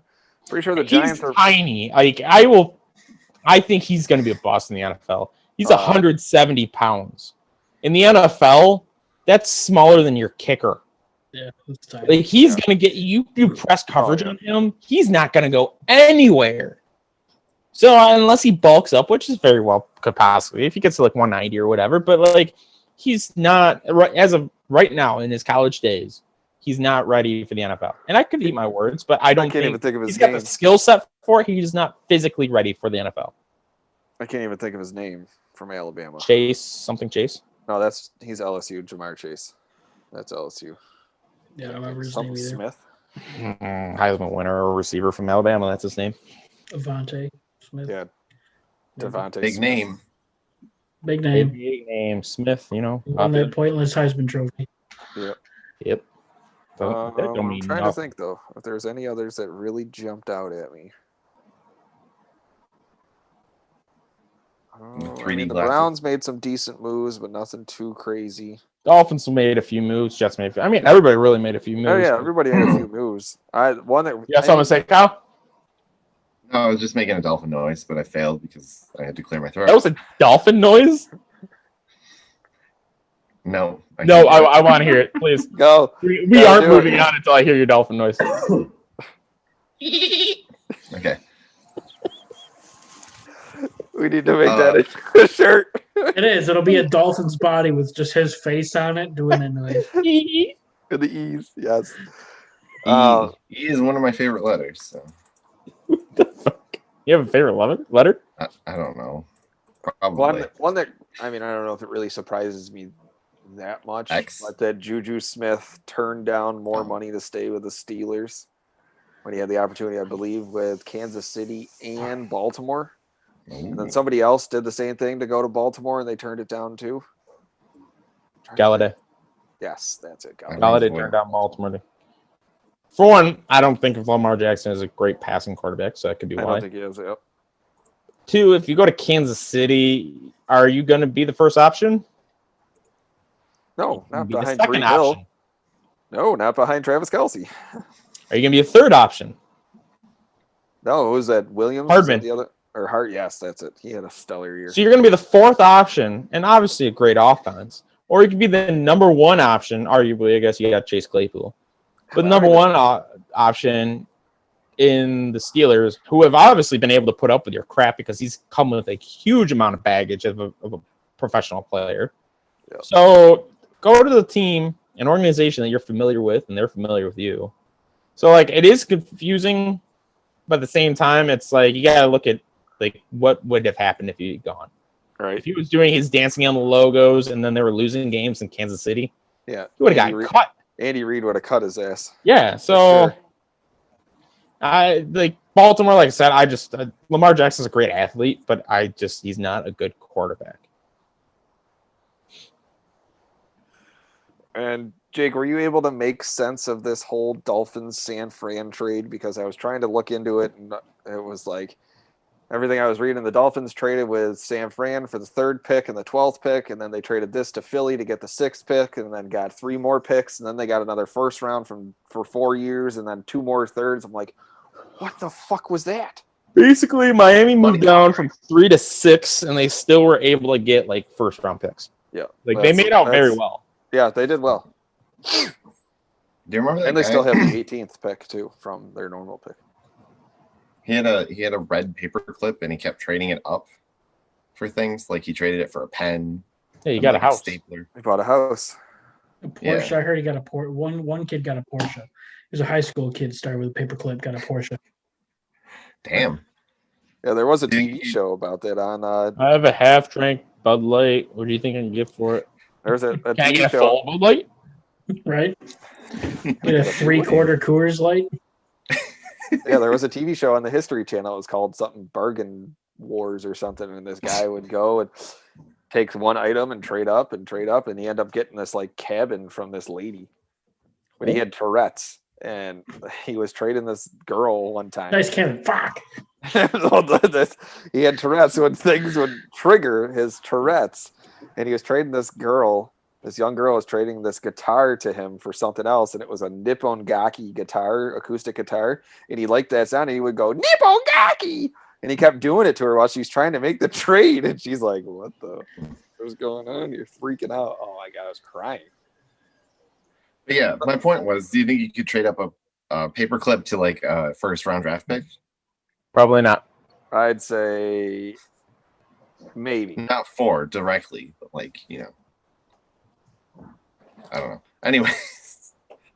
Pretty sure the Giants He's are. tiny. Like, I think he's going to be a boss in the NFL. He's 170 pounds. In the NFL, that's smaller than your kicker. Yeah, that's tight. Like, he's going to get you press coverage yeah. on him. He's not going to go anywhere. So unless he bulks up, which is very well could possibly, if he gets to like 190 or whatever, but like he's not as of right now in his college days, he's not ready for the NFL. And I could eat my words, but I don't can't even think of his he's got name. the skill set for it. He's not physically ready for the NFL. I can't even think of his name from Alabama. Chase. No, he's LSU. Jamar Chase. That's LSU. Yeah, I don't remember his Something name either. Smith. Heisman winner or receiver from Alabama. That's his name. Avante Smith. Yeah, Devontae. Big Smith. name. Big name. Big name Smith. You know. Won that pointless Heisman Trophy. Yep. That don't I'm mean trying to nothing. think though if there's any others that really jumped out at me. I 3D mean, the glasses. Browns made some decent moves, but nothing too crazy. Dolphins made a few moves. Jets made. I mean, everybody really made a few moves. Oh yeah, everybody had a few moves. One that You got something to say, Kyle? No, I was just making a dolphin noise, but I failed because I had to clear my throat. That was a dolphin noise? No. No, can't do I want to hear it, please. go. We Gotta aren't do it. moving on until I hear your dolphin noise. it. Okay. We need to make that a shirt. It is. It'll be a dolphin's body with just his face on it doing that noise. For the E's, yes. E is one of my favorite letters. So You have a favorite letter? I don't know. Probably. One that I mean, I don't know if it really surprises me that much, X? but that Juju Smith turned down more money to stay with the Steelers when he had the opportunity, I believe, with Kansas City and Baltimore. And then somebody else did the same thing to go to Baltimore, and they turned it down too. Galladay. Yes, that's it. Galladay turned down Baltimore. For one, I don't think of Lamar Jackson as a great passing quarterback, so that could be I why. don't think he is. Yep. 2, if you go to Kansas City, are you going to be the first option? No, You not can be the behind second Brees Hill. option. No, not behind Travis Kelce. Are you gonna be a third option? No, who was that? Williams? Hardman. The other or Hart? Yes, that's it. He had a stellar year. So you're gonna be the fourth option, and obviously a great offense. Or you could be the number one option. Arguably, I guess you got Chase Claypool, but number one option in the Steelers, who have obviously been able to put up with your crap because he's come with a huge amount of baggage of a professional player. Yep. So go to the team, an organization that you're familiar with, and they're familiar with you. So like it is confusing, but at the same time, it's like you gotta look at like what would have happened if he'd gone. Right. If he was doing his dancing on the logos and then they were losing games in Kansas City, Yeah. he would have got cut. Andy Reid would have cut his ass. Yeah. So Sure. I like Baltimore. Like I said, Lamar Jackson's a great athlete, but he's not a good quarterback. And Jake, were you able to make sense of this whole Dolphins San Fran trade? Because I was trying to look into it, and it was like everything I was reading. The Dolphins traded with San Fran for the 3rd pick and the 12th pick, and then they traded this to Philly to get the 6th pick, and then got 3 more picks, and then they got another first round for 4 years, and then 2 more thirds. I'm like, what the fuck was that? Basically, Miami moved down from 3 to 6, and they still were able to get like first round picks. Yeah, like they made out very well. Yeah, they did well. Do you remember that? And they guy? still have the 18th pick too from their normal pick. He had a red paper clip and he kept trading it up for things. Like he traded it for a pen. Yeah, you got a house. Stapler. He bought a house. A Porsche. Yeah. I heard he got a Porsche. One kid got a Porsche. He was a high school kid, started with a paperclip, got a Porsche. Damn. Yeah, there was a TV show about that on. I have a half drink Bud Light. What do you think I can get for it? There's a Can I TV get a show. full Bud Light? Right? Get a 3/4 Coors Light. Yeah, there was a TV show on the History Channel. It was called something Bargain Wars or something, and this guy would go and take one item and trade up, and he ended up getting this like cabin from this lady. But he had Tourette's, and he was trading this girl one time. Nice cabin. Fuck. He had Tourette's when things would trigger his Tourette's, and he was trading this girl. This young girl was trading this guitar to him for something else, and it was a Nippon Gaki guitar, acoustic guitar, and he liked that sound, and he would go, Nippon Gaki! And he kept doing it to her while she was trying to make the trade, and she's like, what was going on? You're freaking out. Oh my God, I was crying. But yeah, my point was, do you think you could trade up a paperclip to like a first round draft pick? Probably not. I'd say maybe. Not 4 directly, but like, you know. I don't know. Anyway.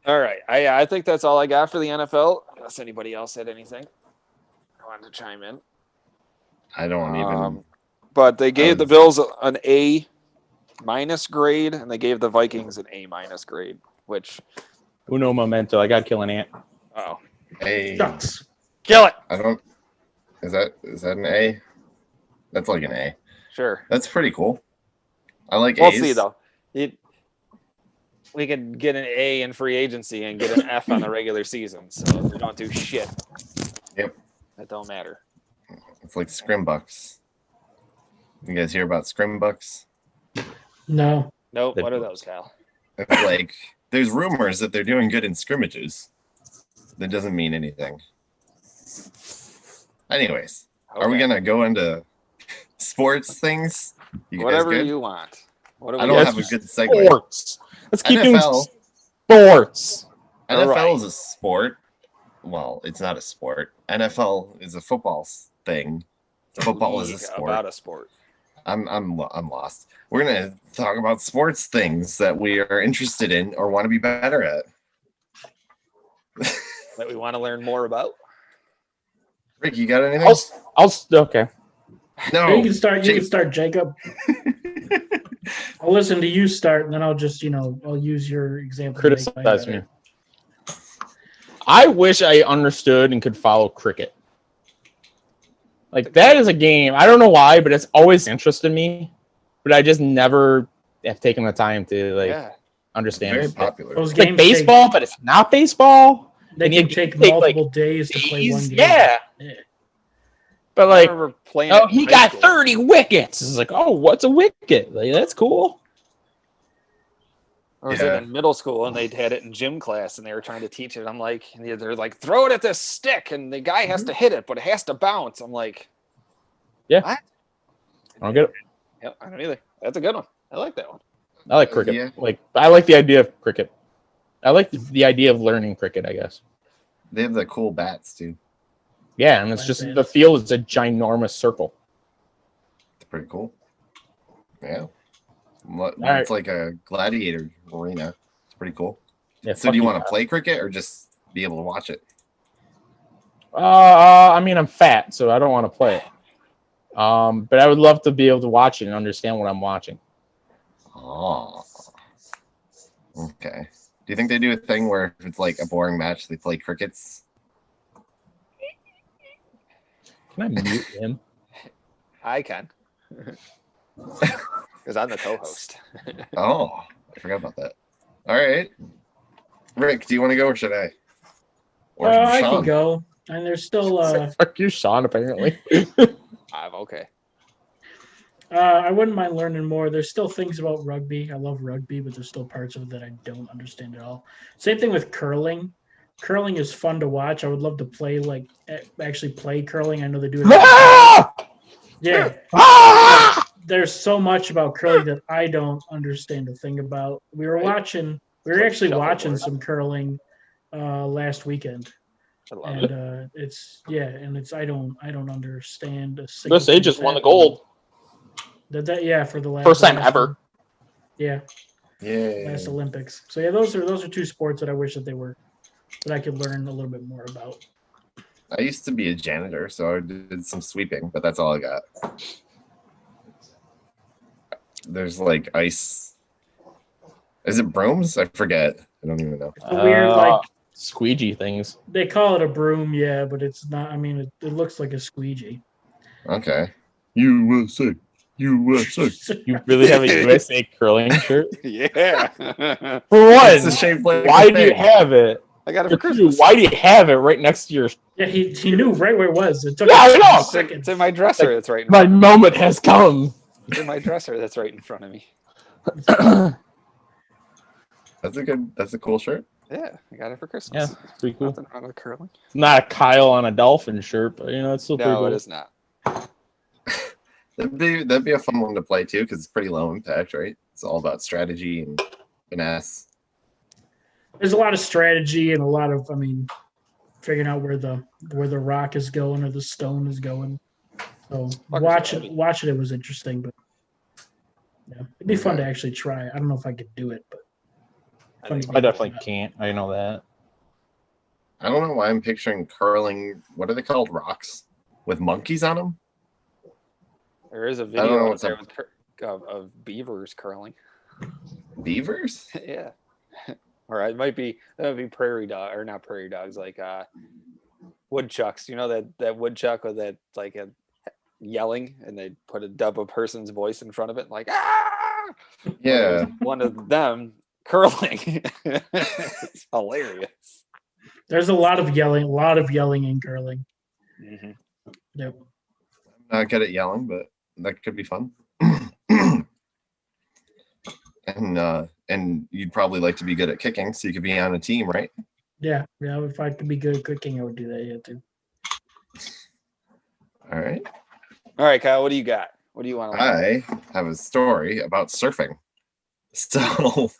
All right. I think that's all I got for the NFL. Unless anybody else had anything I wanted to chime in. I don't even. But they gave the Bills an A- grade, and they gave the Vikings an A- grade, which. Uno momento. I got to kill an ant. Oh. A. Shucks. Kill it. I don't. Is that an A? That's like an A. Sure. That's pretty cool. I like We'll A's. see, though. We could get an A in free agency and get an F on the regular season. So if we don't do shit, yep, that don't matter. It's like Scrimbucks. You guys hear about Scrimbucks? No. Nope. What are those, Kyle? It's like there's rumors that they're doing good in scrimmages. That doesn't mean anything. Anyways, Okay. Are we gonna go into sports things? You guys Whatever good? you want. What I don't have a good segue. Sports. Let's keep doing NFL. sports. NFL Right. is a sport. Well, it's not a sport. NFL is a football thing. Football is a League sport. About a sport. I'm lost. We're gonna talk about sports things that we are interested in or want to be better at. That we want to learn more about. Rick, you got anything? Okay. No. You can start. You can start, Jacob. I'll listen to you start, and then I'll just, I'll use your example. to make mine Criticize better. me. I wish I understood and could follow cricket. Like, that is a game. I don't know why, but it's always interested me. But I just never have taken the time to understand Very it. popular. Those It's like games baseball, but it's not baseball. They And can you take take, like, multiple days to play one Days, game. yeah. Yeah. But I like, remember playing. oh, it in he high got school. 30 wickets. It's like, oh, what's a wicket? Like, that's cool. I was Yeah. in middle school and they had it in gym class and they were trying to teach it. I'm like, they're like, throw it at this stick and the guy has to hit it, but it has to bounce. I'm like, Yeah. what? I don't get it. Yep, I don't either. That's a good one. I like that one. I like cricket. Yeah. Like I like the idea of cricket. I like the idea of learning cricket, I guess. They have the cool bats too. Yeah, and it's just the field is a ginormous circle. It's pretty cool. Yeah. right. It's like a gladiator arena. It's pretty cool. Yeah, So do you want to play cricket or just be able to watch it? I mean, I'm fat, so I don't want to play it. But I would love to be able to watch it and understand what I'm watching. Oh. Okay. Do you think they do a thing where if it's like a boring match, they play crickets? Can I mute him? I can. Because I'm the co-host. Oh, I forgot about that. All right. Rick, do you want to go or should I? Or I Sean? can go. And there's still Fuck you, Sean, apparently. I'm okay. I wouldn't mind learning more. There's still things about rugby. I love rugby, but there's still parts of it that I don't understand at all. Same thing with curling. Curling is fun to watch. I would love to play, actually play curling. I know they do it. Ah! Yeah. Ah! There's so much about curling that I don't understand a thing about. We were actually watching some curling last weekend. I love it. And I don't understand a single USA thing just won the happening. gold. For the last First time ever. Yeah, Yeah. last Olympics. So yeah, those are two sports that I wish that I could learn a little bit more about. I used to be a janitor, so I did some sweeping, but that's all I got. There's like ice. Is it brooms? I forget. I don't even know. The weird, squeegee things. they call it a broom, yeah, but it's not. I mean, it looks like a squeegee. Okay. USA. USA. You really have a USA curling shirt? Yeah. For one, It's a shaped like why a do you thing. have it? I got it For for two, Christmas. why do you have it right next to your? Yeah, he knew right where it was. It took Yeah, I know. seconds. It's in my dresser. That's right. My moment has come. It's in my dresser. That's right in front of me. That's a cool shirt. Yeah, I got it for Yeah, Christmas. it's pretty cool. Nothing wrong with curling. It's not a Kyle on a dolphin shirt, but it's still pretty No, cool. it is not. That'd be a fun one to play too, because it's pretty low impact, right? It's all about strategy and finesse. There's a lot of strategy and a lot of, figuring out where the rock is going or the stone is going. So watching it was interesting, but yeah, it'd be fun to actually try. I don't know if I could do it, but I definitely can't. I know that. I don't know why I'm picturing curling. What are they called? Rocks with monkeys on them? There is a don't know video out what's there up. with of beavers curling. Beavers? Yeah. Or it might be prairie dog or not prairie dogs, like woodchucks. You know that woodchuck with that yelling and they put a dub a person's voice in front of it, like ah. Yeah. One of them curling. It's hilarious. there's a lot of yelling in curling. Mm-hmm. Yep. I'm not good at yelling, but that could be fun. And you'd probably like to be good at kicking, so you could be on a team, right? Yeah. If I could be good at cooking, I would do that. Yeah, too. All right. All right, Kyle, what do you got? What do you want to learn? I have a story about surfing. So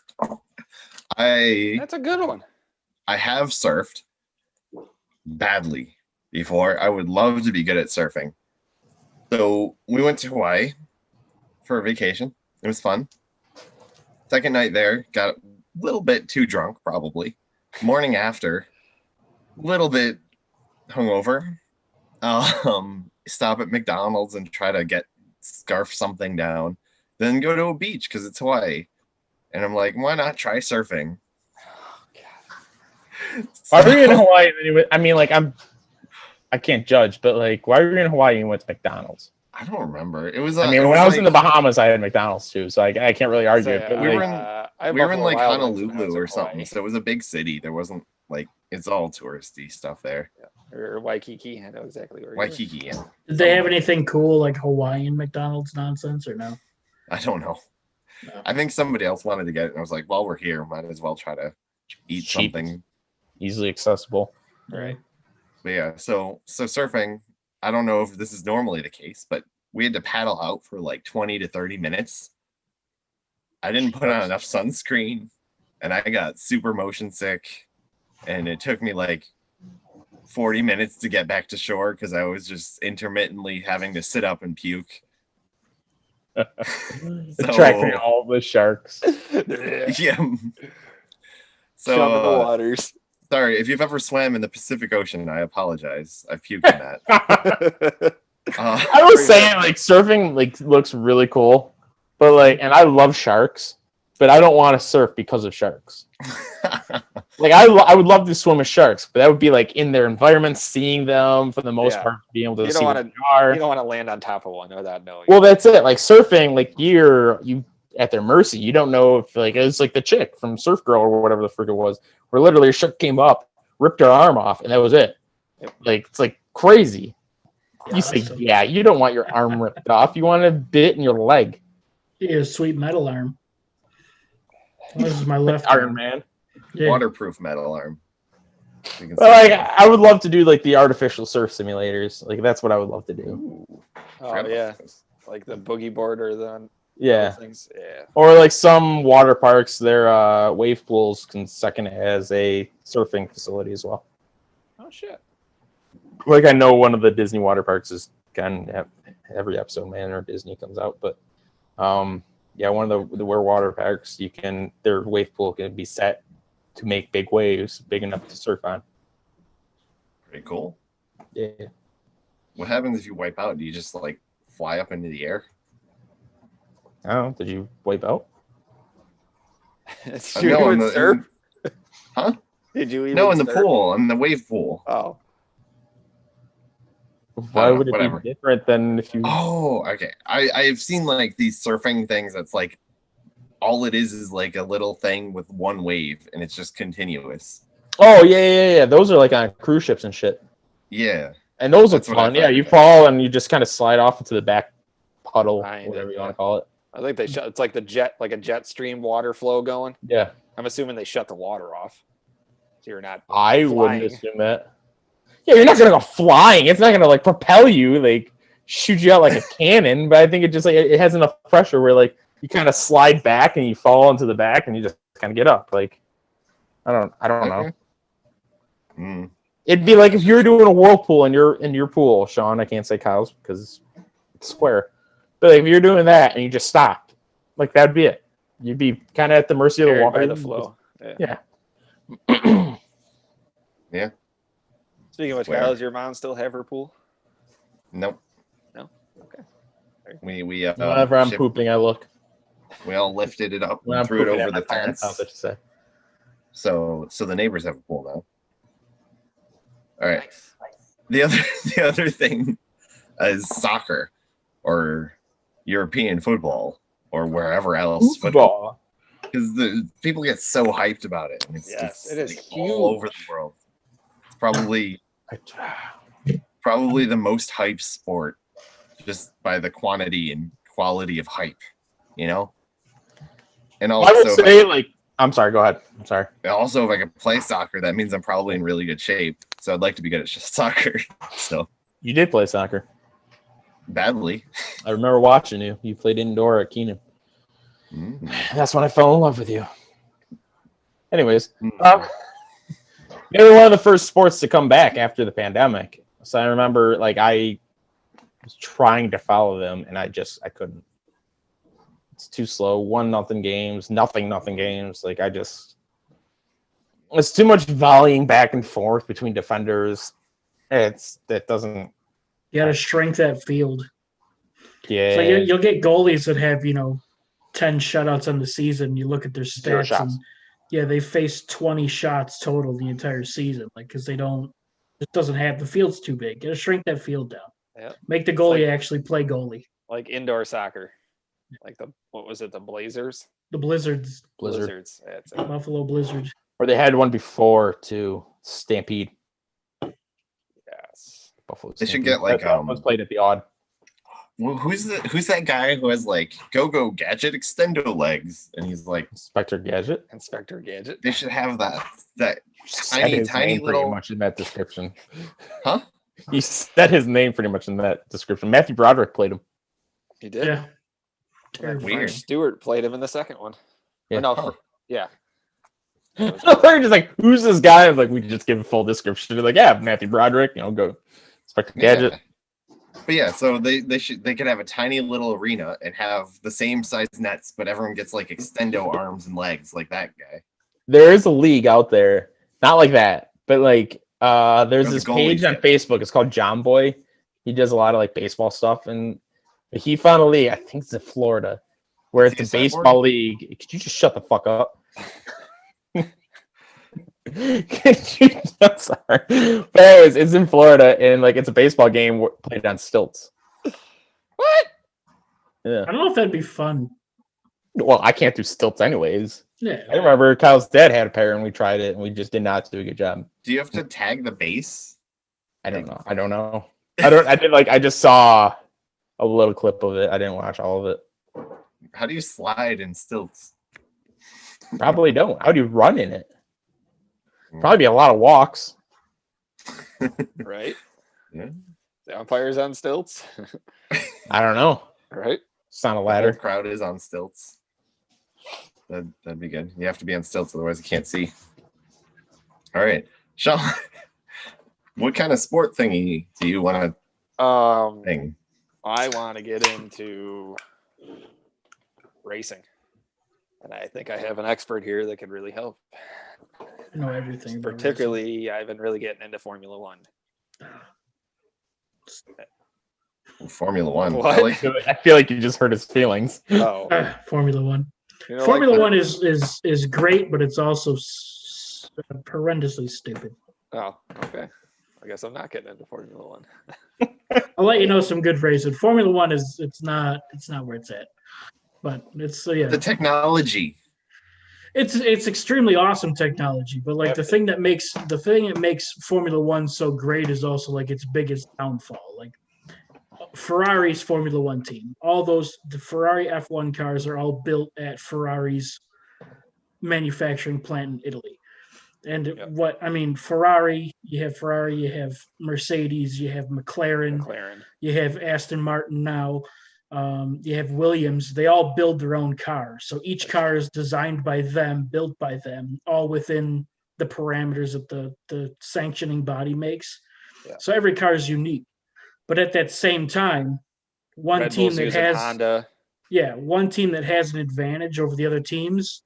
That's a good one. I have surfed badly before. I would love to be good at surfing. So we went to Hawaii for a vacation. It was fun. Second night there, got a little bit too drunk, probably. Morning after, a little bit hungover. Stop at McDonald's and try to scarf something down. Then go to a beach because it's Hawaii. And I'm like, why not try surfing? Why were you in Hawaii? I can't judge, but why were you in Hawaii and went to McDonald's? I don't remember. It was. When I was in the Bahamas, I had McDonald's too, so I can't really argue it. But we were in Buffalo Wild Wings when I Honolulu was or in something, Hawaii. so it was a big city. There wasn't it's all touristy stuff there. Or Waikiki. I know exactly where. Waikiki, yeah. Did they have anything cool like Hawaiian McDonald's nonsense or no? I don't know. I think somebody else wanted to get it, and I was like, "Well, we're here. Might as well try to eat Cheap. something." Easily accessible. Right. But yeah, so surfing. I don't know if this is normally the case, but we had to paddle out for like 20 to 30 minutes. I didn't put on enough sunscreen, and I got super motion sick, and it took me like 40 minutes to get back to shore because I was just intermittently having to sit up and puke. Attracting all the sharks. Yeah. Jump So in the waters. sorry if you've ever swam in the Pacific Ocean. I apologize. I puked in that. I was saying like surfing like looks really cool, but like, and I love sharks, but I don't want to surf because of sharks. Like I would love to swim with sharks, but that would be like in their environment, seeing them for the most Yeah. part, being able to You see don't what wanna- they are. You don't want to land on top of one without knowing. Well, that's it. Like surfing, like you at their mercy. You don't know if like it's like the chick from Surf Girl or whatever the frick it was, where literally a shark came up, ripped her arm off, and that was it. Yep. Like it's like crazy. You say, awesome. yeah, you don't want your arm ripped off. You want a bit in your leg. Yeah, a sweet metal arm. This is my left Iron arm. Man. Yeah. Waterproof metal arm. You can But see like, I would love to do like the artificial surf simulators. Like that's what I would love to do. Oh yeah, like the boogie board or the Yeah. other things. Yeah. Or like some water parks, their wave pools can second as a surfing facility as well. Oh shit. Like I know one of the Disney water parks is kind of every episode, man, or Disney comes out, but yeah, one of the where water parks their wave pool can be set to make big waves big enough to surf on. pretty cool. Yeah. What happens if you wipe out? Do you just like fly up into the air? Oh, did you wipe out? Did No, you even in the- surf? Huh? Did you even No, in the surf? pool, in the wave pool. Oh. Why would it whatever. be different than if you? Oh, okay. I've seen like these surfing things that's like all it is like a little thing with one wave and it's just continuous. Oh yeah. Those are like on cruise ships and shit. Yeah. And those That's are what I fun. thought. Yeah, you fall and you just kind of slide off into the back puddle, Kinda, whatever you yeah. want to call it. I think they shut. It's like a jet stream water flow going. Yeah, I'm assuming they shut the water off, so you're not. I Flying. wouldn't assume that. Yeah, you're not gonna go flying. It's not gonna like propel you, like shoot you out like a cannon. But I think it just like it has enough pressure where like you kind of slide back and you fall into the back and you just kind of get up. Like I don't know. Okay. Mm. It'd be like if you were doing a whirlpool in your pool, Sean. I can't say Kyle's because it's square. But like, if you're doing that and you just stop, like that'd be it. You'd be kind of at the mercy of the Carried water. by the flow. Yeah. Yeah. Speaking of which, Where? Kyle, does your mom still have her pool? Nope. No? Okay. We Whenever I'm pooping, I look. we all lifted it up When and I'm threw it pooping over at my the parents' fence. house, I should say. So the neighbors have a pool now. All right. Nice. The other thing is soccer or European football or wherever else football. Football. Because the people get so hyped about it. And it's Yes, just it is like, all over the huge. world. It's probably the most hyped sport just by the quantity and quality of hype, you know? And I also, would say like I'm sorry. Go ahead. I'm sorry. also if I can play soccer, that means I'm probably in really good shape. So I'd like to be good at soccer. So You did play soccer. badly. I remember watching you. You played indoor at Keenan. Mm. That's when I fell in love with you. Anyways, Mm. they were one of the first sports to come back after the pandemic. So I remember like I was trying to follow them and I couldn't. It's too slow. 1-0 games, nothing games. Like it's too much volleying back and forth between defenders. That doesn't. You got to shrink that field. Yeah. So you'll get goalies that have 10 shutouts on the season. You look at their Zero stats, shots. and yeah, they face 20 shots total the entire season. Like because they don't, it doesn't have the field's too big. You got to shrink that field down. Yep. Make the goalie like- actually play goalie. Like indoor soccer. Like what was it? The Blazers? The Blizzards, Blizzard. Blizzards. That's it. Buffalo Blizzards. Or they had one before too. Stampede. Yes. Buffalo They should Stampede. get, like, That was played at the Odd. Well, who's that guy who has like go gadget extendo legs, and he's like, Inspector Gadget. Inspector Gadget. they should have that Said his tiny name pretty little, much in that description. huh? He said his name pretty much in that description. Matthew Broderick played him. He did. Yeah. And then Terrifying. Weird. Stewart played him in the second one. Yeah. Or no, Huh. yeah. We're just like, who's this guy? I was like, we just give a full description. They're like, yeah, Matthew Broderick. Go Inspector Gadget. Yeah. But yeah, so they could have a tiny little arena and have the same size nets, but everyone gets like extendo arms and legs like that guy. There is a league out there, not like that, but like there's the this goalies page on get- Facebook. It's called John Boy. He does a lot of like baseball stuff, and he found a league. I think it's in Florida, where Is it's he a a baseball cyborg? league. Could you just shut the fuck up? I'm sorry, but anyways, it's in Florida, and like it's a baseball game played on stilts. What? Yeah. I don't know if that'd be fun. Well, I can't do stilts anyways. Yeah. I remember Kyle's dad had a pair, and we tried it, and we just did not do a good job. Do you have to tag the base? I don't know. I just saw a little clip of it. I didn't watch all of it. How do you slide in stilts? Probably don't. How do you run in it? Probably be a lot of walks. Right? Yeah. The umpire's on stilts. I don't know. Right? It's not a The ladder. whole crowd is on stilts. That'd be good. You have to be on stilts, otherwise you can't see. All right, Sean, what kind of sport thingy do you want to thing? I want to get into racing. And I think I have an expert here that could really help. I know everything. about Particularly, I've been really getting into Formula One. Formula One. What? I feel like you just hurt his feelings. Oh, racing. Formula One. you know, Formula like- One is great, but it's also horrendously stupid. Oh, okay. I guess I'm not getting into Formula One. I'll let you know some good racing. Formula One it's not where it's at, but it's yeah. The technology. It's extremely awesome technology, but like the thing that makes Formula One so great is also like its biggest downfall. Like Ferrari's Formula One team, the Ferrari F1 cars are all built at Ferrari's manufacturing plant in Italy. And Ferrari, you have Mercedes, you have McLaren. you have Aston Martin now. You have Williams. They all build their own cars. So each car is designed by them, built by them, all within the parameters that the sanctioning body makes. Yeah. So every car is unique. But at that same time, one Red team Bull's that using has Honda. one team that has an advantage over the other teams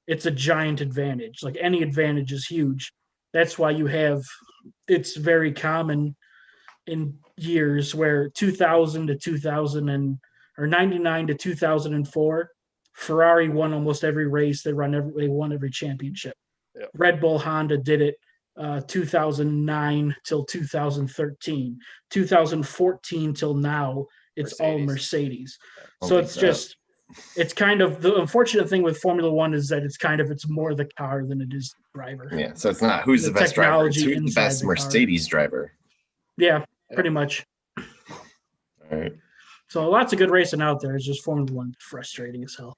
it's a giant advantage. Like any advantage is huge. That's why it's very common in years where 2000 to 2000 or 99 to 2004, Ferrari won almost every race. They won every championship. Yep. Red Bull, Honda did it 2009 till 2013, 2014 till now. It's all Mercedes. So Holy it's crap. just, it's kind of the unfortunate thing with Formula One is that it's more the car than it is the driver. Yeah, so it's not who's The the best driver, it's technology who's the inside best the car. Mercedes driver. Yeah, pretty much. All right. So lots of good racing out there. It's just Formula One frustrating as hell.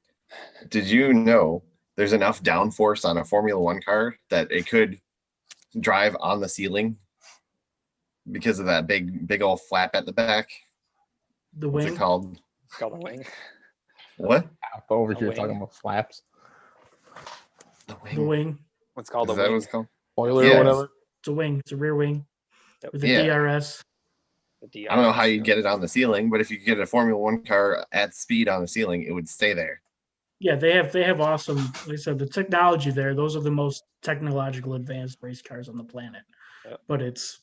Did you know there's enough downforce on a Formula One car that it could drive on the ceiling because of that big old flap at the back? The What's wing. it called? It's called a wing. What? Over A here wing. talking about flaps, The wing. What's called Is a that what wing. it's called? spoiler Yeah. or whatever. It's a wing. It's a rear wing Yep. with a Yeah. DRS. The I don't know how you DRS. get it on the ceiling, but if you could get a Formula One car at speed on the ceiling, it would stay there. Yeah, they have awesome. Like I said, the technology there. Those are the most technological advanced race cars on the planet. Yep. But it's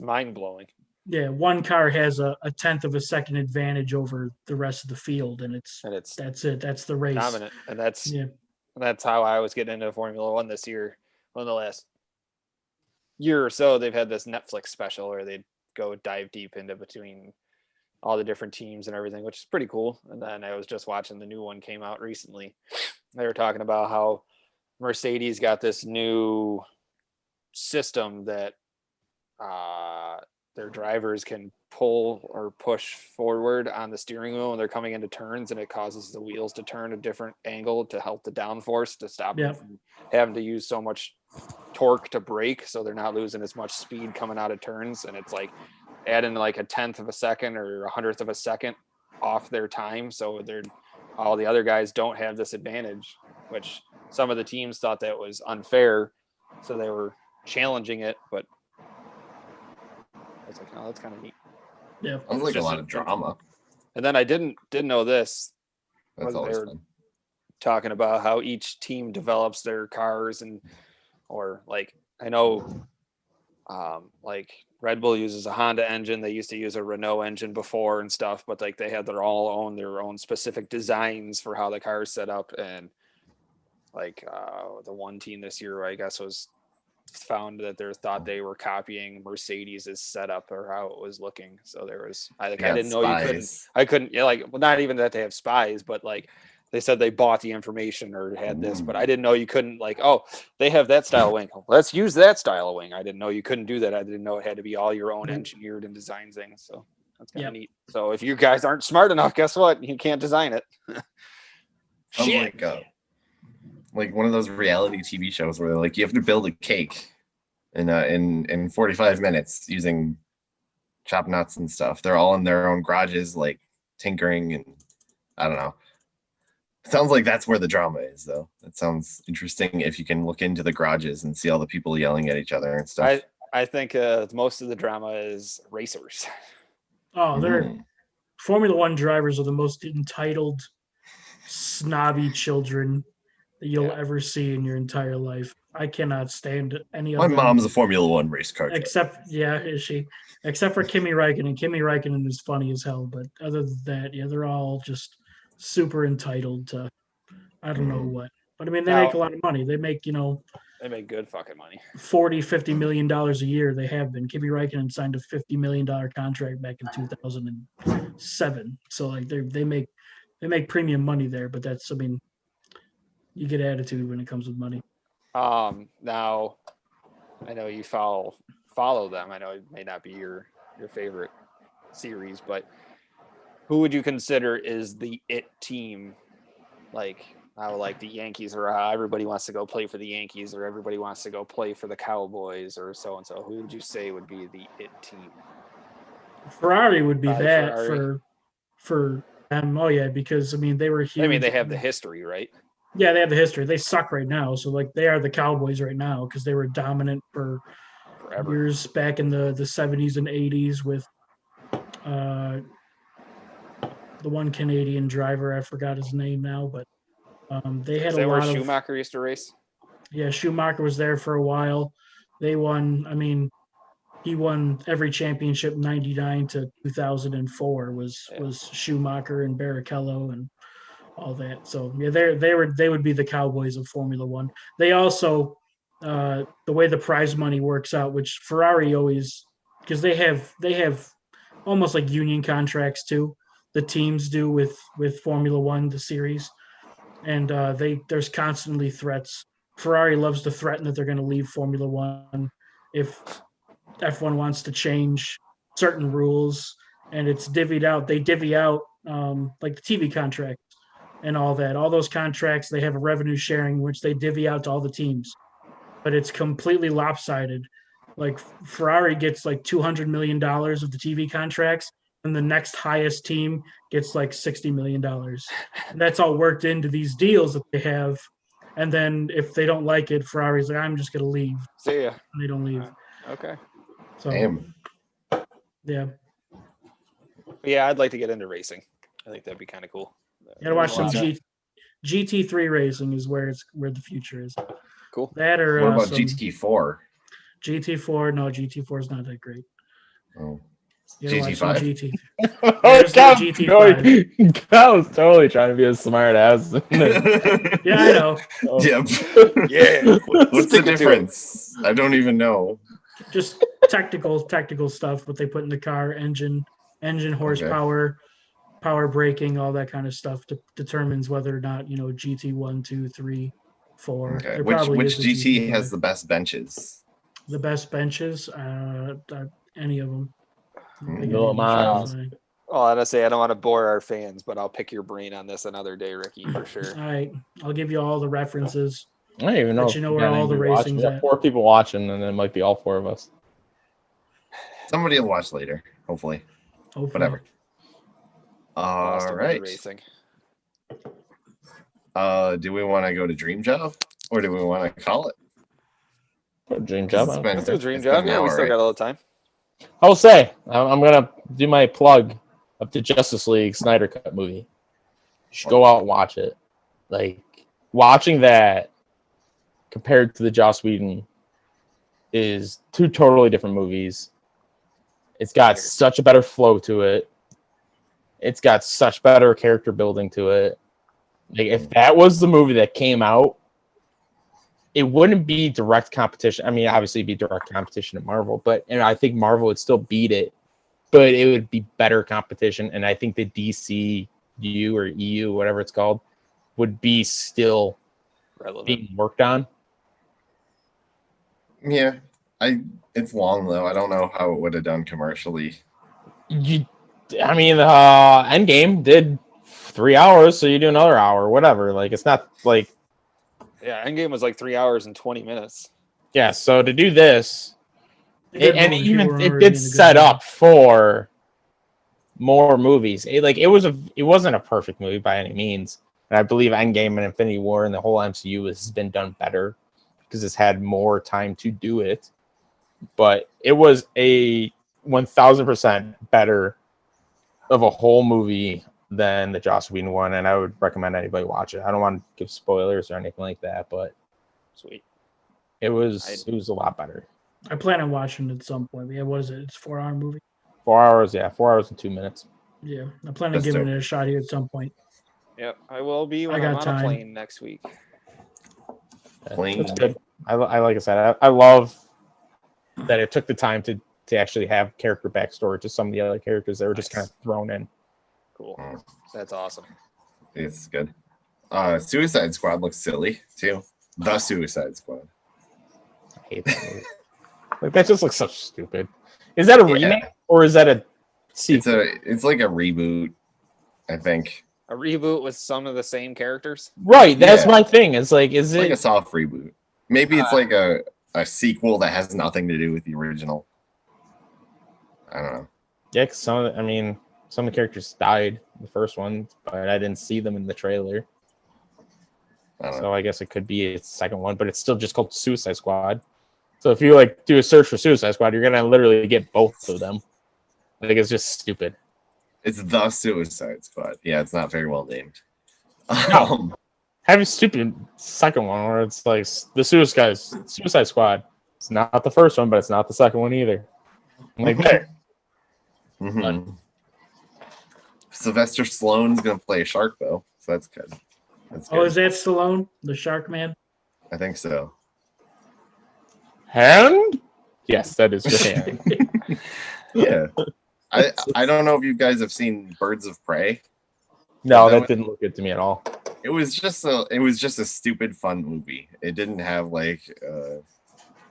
mind blowing. one car has a tenth of a second advantage over the rest of the field, and And it's that's it. That's the race. dominant. And Yeah. that's how I was getting into Formula One this year. Well, in the last year or so, they've had this Netflix special where they go dive deep into between all the different teams and everything, which is pretty cool. And then I was just watching the new one came out recently. They were talking about how Mercedes got this new system that their drivers can pull or push forward on the steering wheel when they're coming into turns, and it causes the wheels to turn a different angle to help the downforce to stop them from having to use so much torque to brake, so they're not losing as much speed coming out of turns. And it's like adding like a 1/10 of a second or 100th of a second off their time, so they're all the other guys don't have this advantage, which some of the teams thought that was unfair, so they were challenging it. But I was like, oh, that's kind of neat. Yeah, Sounds like a lot of drama. And then I didn't know this. That's always they were fun. talking about how each team develops their cars, and or like I know like Red Bull uses a Honda engine. They used to use a Renault engine before and stuff, but like they had their own specific designs for how the car is set up. And like the one team this year, I guess, was found that they were copying Mercedes's setup or how it was looking. So there was, I didn't know I couldn't, like, well, not even that they have spies, but like they said they bought the information or had this, but I didn't know you couldn't, like, oh, they have that style of wing, let's use that style of wing. I didn't know you couldn't do that. I didn't know it had to be all your own engineered and designed things. So that's kind of neat. So if you guys aren't smart enough, guess what? You can't design it. Shit. Like one of those reality TV shows where they're like, you have to build a cake in 45 minutes using chopped nuts and stuff. They're all in their own garages, like tinkering, and I don't know. Sounds like that's where the drama is, though. That sounds interesting if you can look into the garages and see all the people yelling at each other and stuff. I think most of the drama is racers. Oh, Formula One drivers are the most entitled, snobby children that you'll ever see in your entire life. I cannot stand any of them. My mom's a Formula One race car driver. Is she? Except for Kimi Räikkönen. Kimi Räikkönen is funny as hell, but other than that, they're all just super entitled to I don't know what. But I mean, they make a lot of money. They make, they make good fucking money. $40-50 million a year. They have been. Kimi Räikkönen signed a $50 million contract back in 2007. So like they make premium money there, but that's, I mean, you get attitude when it comes with money. Now I know you follow them. I know it may not be your favorite series, but who would you consider is the it team? Like how like the Yankees, or how everybody wants to go play for the Yankees, or everybody wants to go play for the Cowboys, or so and so. Who would you say would be the it team? Ferrari would be that for them. Oh yeah, because I mean they were huge. I mean they have the history, right? Yeah, they have the history. They suck right now, so like they are the Cowboys right now because they were dominant for forever. Years back in the 70s and 80s with the one Canadian driver. I forgot his name now, but they had a lot of. Schumacher used to race. Yeah, Schumacher was there for a while. They won. I mean, he won every championship 99 to 2004 was Schumacher and Barrichello and all that. So yeah, they would be the Cowboys of Formula One. They also the way the prize money works out, which Ferrari always, because they have almost like union contracts too. The teams do with Formula One, the series, and there's constantly threats. Ferrari loves to threaten that they're going to leave Formula One if F1 wants to change certain rules, and it's divvied out. They divvy out like the TV contract and all that. All those contracts, they have a revenue sharing, which they divvy out to all the teams. But it's completely lopsided. Like Ferrari gets like $200 million of the TV contracts, and the next highest team gets like $60 million. And that's all worked into these deals that they have. And then if they don't like it, Ferrari's like, I'm just going to leave. See ya. And they don't leave. Okay. So, damn. Yeah. Yeah, I'd like to get into racing. I think that'd be kind of cool. You gotta watch some GT3 racing is where the future is. Cool. That or what about GT4? GT4, no, GT4 is not that great. Oh. GT5. GT5. I was totally trying to be a smart ass. Yeah, I know. Yep. Yeah. What's the difference? I don't even know. Just technical stuff, what they put in the car, engine horsepower. Power braking, all that kind of stuff determines whether or not, GT1, 2, 3, 4. Okay. Which GT has the best benches? The best benches? Any of them. Little Moms. Well, I say I don't want to bore our fans, but I'll pick your brain on this another day, Ricky, for sure. All right, I'll give you all the references. I don't even know. Let you know where all the racing's We got at. 4 people watching, and it might be all 4 of us. Somebody will watch later, hopefully. Hopefully. Whatever. All Lost another right. Racing. Do we want to go to Dream Job, or do we want to call it? Dream Job. It's been- Let's do a dream it's job. been an Yeah, we hour, still right? got a little time. I will say, I'm gonna do my plug of the Justice League Snyder Cut movie. You should go out and watch it. Like, watching that compared to the Joss Whedon is 2 totally different movies. It's got such a better flow to it. It's got such better character building to it. Like, if that was the movie that came out, it wouldn't be direct competition. I mean, obviously, it'd be direct competition to Marvel, but I think Marvel would still beat it, but it would be better competition. And I think the DCU or EU, whatever it's called, would be still Relevant. being worked on. Yeah, it's long though. I don't know how it would have done commercially. Endgame did 3 hours, so you do another hour, whatever. Like, it's not like, Yeah, Endgame was like 3 hours and 20 minutes. yeah. So to do this, Good and movies, people even were it already in did a good set mood. up for more movies. It wasn't a perfect movie by any means, and I believe Endgame and Infinity War and the whole MCU has been done better because it's had more time to do it. But it was a 1,000% better of a whole movie than the Joss Whedon one, and I would recommend anybody watch it. I don't want to give spoilers or anything like that, but Sweet. it was a lot better. I plan on watching it at some point. Yeah, what is it? It's a 4-hour movie. 4 hours, yeah, 4 hours and 2 minutes. Yeah, I plan on That's giving dope. it a shot here at some point. Yep, I will be when I I'm got on a time. plane next week. Plane. It's good. Like I said, I love that it took the time to actually have character backstory to some of the other characters that were just kind of thrown in. Cool. Mm. That's awesome. It's good. Suicide Squad looks silly too. The Suicide Squad. I hate that movie. Like, that just looks so stupid. Is that a Yeah. remake or is that a sequel? It's like a reboot, I think. A reboot with some of the same characters. Right, that's Yeah. my thing. It's like, is It's like it? a soft reboot. Maybe it's like a sequel that has nothing to do with the original. I don't know. Yeah, 'cause some of the characters died in the first one, but I didn't see them in the trailer. I don't know. So I guess it could be a second one, but it's still just called Suicide Squad. So if you like do a search for Suicide Squad, you're gonna literally get both of them. Like, it's just stupid. It's the Suicide Squad. Yeah, it's not very well named. No. Have a stupid second one where it's like the Suicide Squad. It's not the first one, but it's not the second one either. Like, there. Mhm. Sylvester Stallone's gonna play a shark though, so that's good. That's good. Oh, is that Stallone, the Shark Man? I think so. Hand? Yes, that is your hand. Yeah. I don't know if you guys have seen Birds of Prey. No, That that didn't look good to me at all. It was just a stupid fun movie. It didn't have like a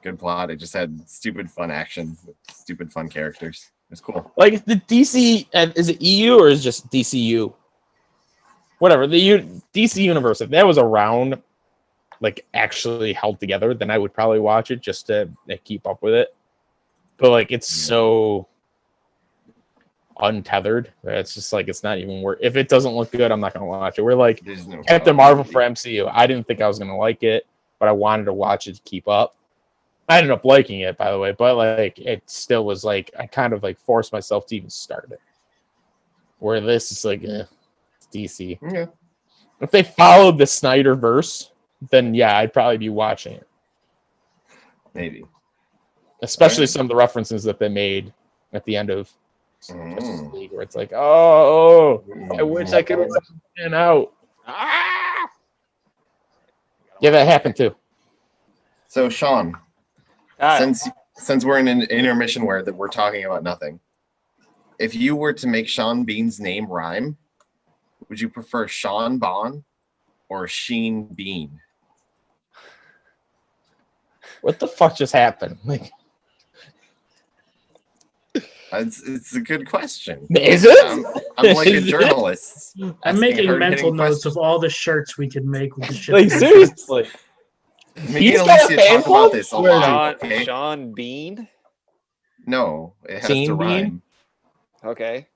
good plot. It just had stupid fun action with stupid fun characters. It's cool. Like, the DC, is it EU or is it just DCU? Whatever, the DC universe, if that was around, like, actually held together, then I would probably watch it just to keep up with it. But, like, it's so untethered that it's just like, it's not even worth. If it doesn't look good, I'm not gonna watch it. We're like There's no Captain Marvel for MCU. I didn't think I was gonna like it, but I wanted to watch it to keep up. I ended up liking it, by the way, but like, it still was like, I kind of like forced myself to even start it. Where this is like, it's DC. Yeah. If they followed the Snyderverse, then yeah, I'd probably be watching it. Maybe. Especially Right. some of the references that they made at the end of Justice Mm. League, where it's like, oh, I wish I could have out. Ah! Yeah, that happened too. So Sean, Ah, since we're in an intermission where that we're talking about nothing, if you were to make Sean Bean's name rhyme, would you prefer Sean Bon or Sheen Bean? What the fuck just happened? Like, It's a good question. Is it? I'm like a Is it? journalist. I'm asking making hard-hitting mental notes questions. of all the shirts we could make with the shit. Like seriously. Me He's and got a Alicia fan talk club? about this a Where is lot. he? Okay. Sean Bean. No, it has Scene to Bean? rhyme. Okay.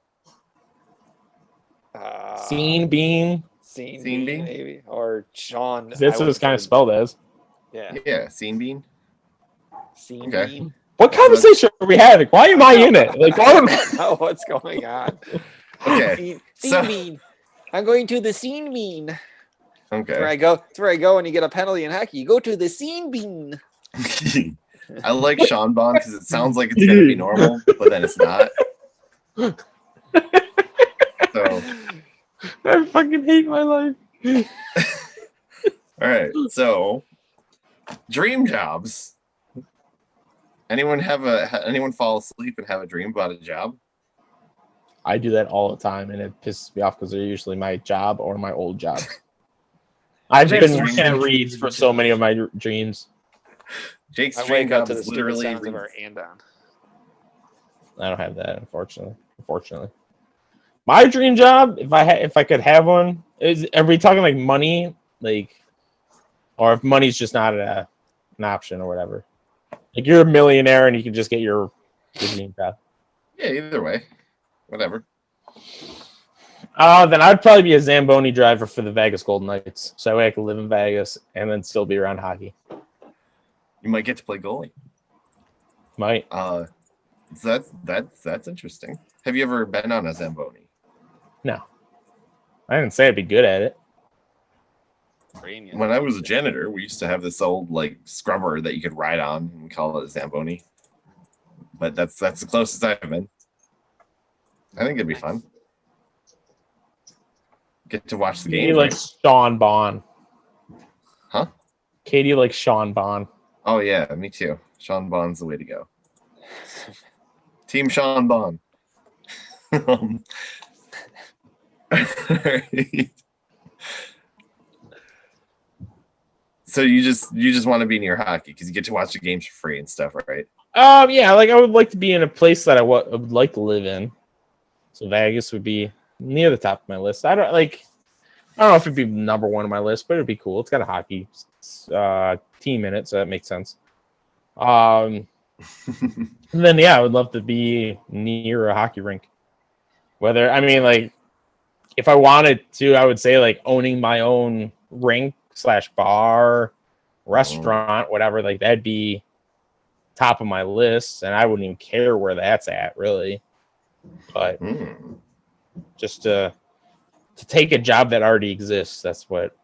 Scene Bean. Scene Scene Bean, Bean? maybe, or Sean. That's I what would it's kind of say- spelled as. Yeah, Yeah, scene bean. Scene Okay. Bean. What conversation are we having? Why am I in it? Like, why am I don't know what's going on. Okay. Scene So- Bean. I'm going to the Scene Bean. That's where Okay. I go. That's where I go when you get a penalty in hockey. You go to the Scene Bean. I like Sean Bond because it sounds like it's gonna be normal, but then it's not. So, I fucking hate my life. all right. So, dream jobs. Anyone fall asleep and have a dream about a job? I do that all the time, and it pisses me off because they're usually my job or my old job. I've They been have working at dreams. Reeds for so many of my dreams. Jake's I dream wake up job to the is stupid literally sounds of our Andon. I don't have that, unfortunately. My dream job, if I could have one, are we talking like money, like, or if money's just not an option or whatever? Like you're a millionaire and you can just get your dream job. Yeah, either way, whatever. Then I'd probably be a Zamboni driver for the Vegas Golden Knights, so that way I could live in Vegas and then still be around hockey. You might get to play goalie. Might. So that's interesting. Have you ever been on a Zamboni? No, I didn't say I'd be good at it. Brainiac. When I was a janitor, we used to have this old like scrubber that you could ride on, and we call it a Zamboni. But that's the closest I've been. I think it'd be fun. Get to watch the Katie game. likes Sean Bond. Huh? Katie likes Sean Bond. Oh yeah, me too. Sean Bond's the way to go. Team Sean Bond. So you just want to be near hockey because you get to watch the games for free and stuff, right? Yeah, like I would like to be in a place that I would like to live in. So Vegas would be near the top of my list. I don't know if it'd be number one on my list, but it'd be cool. It's got a hockey team in it, so that makes sense. And then yeah, I would love to be near a hockey rink. If I wanted to, I would say like owning my own rink / bar, restaurant, whatever, like that'd be top of my list, and I wouldn't even care where that's at, really. But just to take a job that already exists, that's what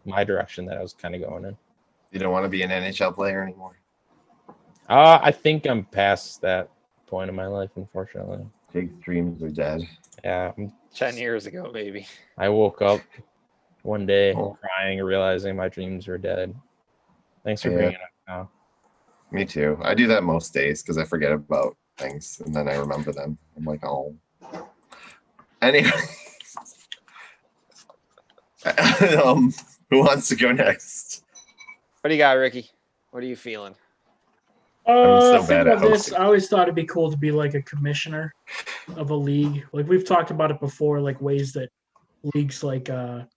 my direction that I was kind of going in. You don't want to be an NHL player anymore. I think I'm past that point in my life, unfortunately. Jake's dreams are dead. Yeah, 10 years ago, maybe. I woke up one day crying and realizing my dreams were dead. Thanks for bringing it up now. Me too. I do that most days because I forget about things and then I remember them. I'm like, oh. Anyway. Who wants to go next? What do you got, Ricky? What are you feeling? so Think bad at about this. hosting. I always thought it'd be cool to be like a commissioner of a league. Like we've talked about it before, like ways that leagues like the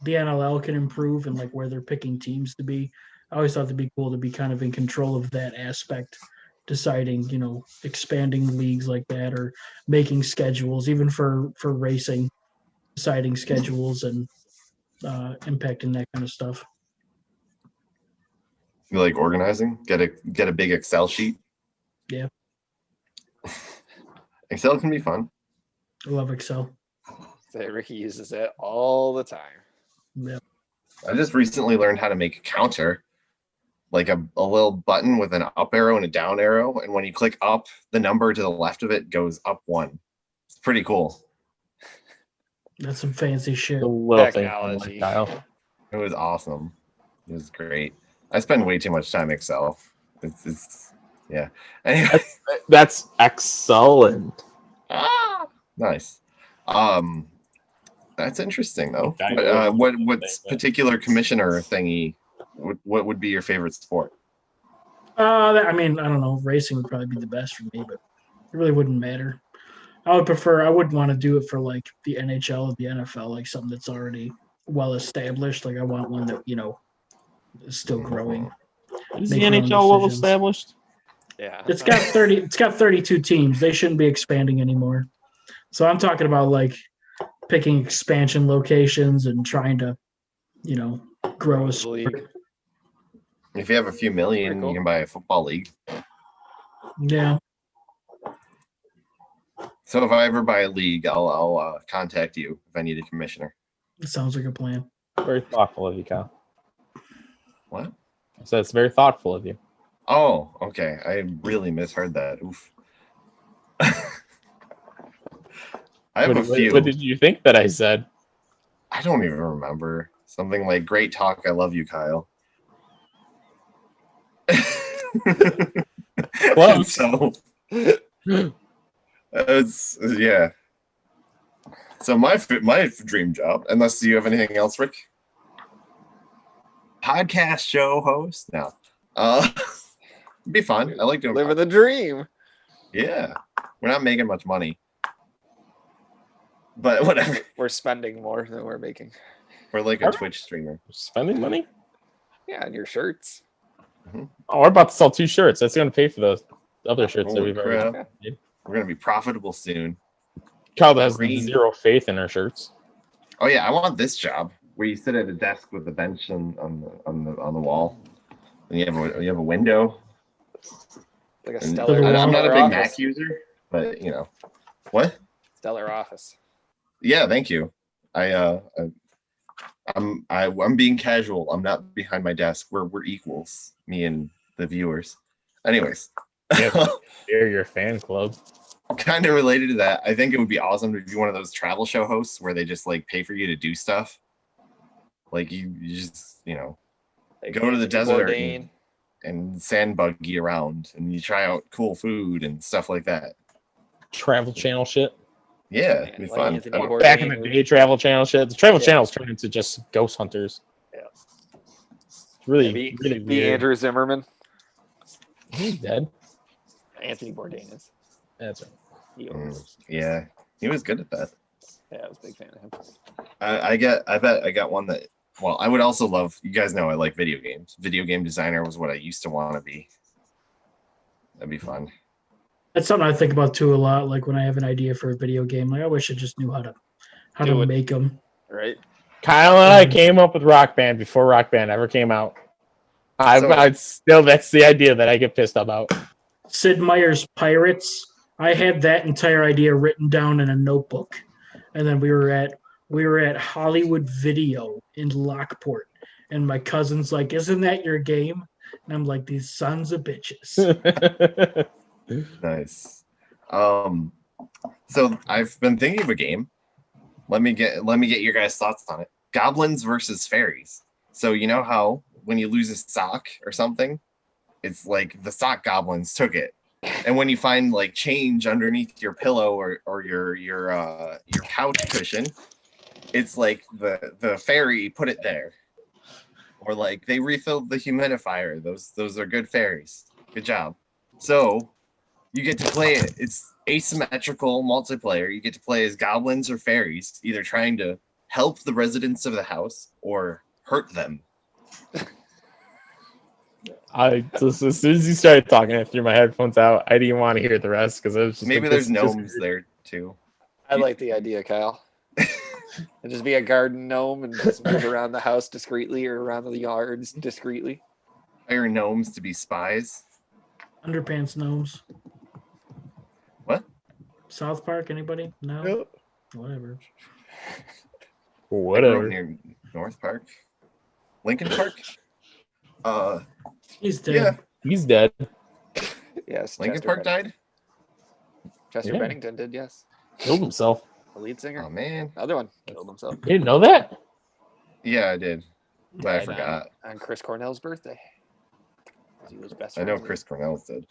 NLL can improve and like where they're picking teams to be. I always thought it'd be cool to be kind of in control of that aspect, deciding, expanding leagues like that or making schedules, even for racing, deciding schedules and impacting that kind of stuff. You like organizing? Get a big Excel sheet? Yeah. Excel can be fun. I love Excel. Ricky uses that all the time. Yeah. I just recently learned how to make a counter, like a little button with an up arrow and a down arrow. And when you click up, the number to the left of it goes up 1. It's pretty cool. That's some fancy shit. The little thing Technology. from lifestyle. It was awesome. It was great. I spend way too much time in Excel. It's yeah. Anyway, That's excellent. nice. That's interesting though. Okay. What's particular commissioner thingy? What would be your favorite sport? I don't know. Racing would probably be the best for me, but It really wouldn't matter. I wouldn't want to do it for like the NHL or the NFL, like something that's already well established. Like I want one that, is still growing. Is the Make your own NHL well decisions. established? Yeah. It's got 32 teams. They shouldn't be expanding anymore. So I'm talking about like picking expansion locations and trying to, grow a The league. If you have a few million, Pretty cool. you can buy a football league. Yeah. So if I ever buy a league, I'll contact you if I need a commissioner. It sounds like a plan. Very thoughtful of you, Kyle. What? So it's very thoughtful of you. Oh, okay. I really misheard that. Oof. I have a few. What did you think that I said? I don't even remember. Something like "Great talk. I love you, Kyle." Well, So it's yeah. So my dream job, unless you have anything else, Rick. Podcast show host. No, it'd be fun. I like doing. Living the dream. Yeah, we're not making much money, but whatever. We're spending more than we're making. We're like a Twitch streamer. spending money? Yeah, and your shirts. Oh, we're about to sell 2 shirts. That's going to pay for those other shirts that Holy we've already crap. made. We're gonna be profitable soon. Kyle has Green. zero faith in our shirts. Oh yeah, I want this job where you sit at a desk with a bench on the wall, and you have a window. Like a And stellar. I'm not a big office. Mac user, but what? Stellar office. Yeah, thank you. I'm being casual. I'm not behind my desk. We're equals, me and the viewers. Anyways, Yeah, they're your fan club. kind of related to that, I think it would be awesome to be one of those travel show hosts where they just like pay for you to do stuff. Like you just Like go to the Anthony desert Bourdain. and sand buggy around and you try out cool food and stuff like that. Travel channel shit. Yeah, it'd be Like fun. Anthony I don't- Bourdain. Back in the day, travel channel shit. The travel Yeah. channels turned into just ghost hunters. Yeah. It's really, Be, really be weird. Andrew Zimmerman. He's dead. Anthony Bourdain is. That's right. He owns. Yeah, he was good at that. Yeah, I was a big fan of him. I bet I got one that. Well, I would also love. You guys know I like video games. Video game designer was what I used to want to be. That'd be fun. That's something I think about too a lot. Like when I have an idea for a video game, like I wish I just knew how to Do it. make them. Right? Kyle and I came up with Rock Band before Rock Band ever came out. So- I still, that's the idea that I get pissed about. Sid Meier's Pirates. I had that entire idea written down in a notebook, and then we were at Hollywood Video in Lockport, and my cousin's like, "Isn't that your game?" And I'm like, "These sons of bitches." Nice. So I've been thinking of a game. Let me get your guys' thoughts on it. Goblins versus fairies. So you know how when you lose a sock or something, it's like the sock goblins took it. And when you find like change underneath your pillow or your couch cushion, it's like the fairy put it there. Or like they refilled the humidifier. Those are good fairies. Good job. So you get to play it. It's asymmetrical multiplayer. You get to play as goblins or fairies, either trying to help the residents of the house or hurt them. Just as soon as you started talking, I threw my headphones out. I didn't want to hear the rest because it was just Maybe like, there's this is gnomes there too. I like the idea, Kyle. And just be a garden gnome and just move around the house discreetly or around the yards discreetly. Hire gnomes to be spies. Underpants gnomes. What? South Park? Anybody? No. Whatever. I grew up Whatever. near North Park, Lincoln Park. He's dead. Yeah, He's dead. Yes. Lincoln Chester Park Bennington. died. Chester Yeah. Bennington did, yes. Killed himself. The lead singer. Oh man. Other one killed himself. You didn't know that? Yeah, I did, but I Died forgot. On Chris Cornell's birthday. He was best I know friends with Chris Cornell's did.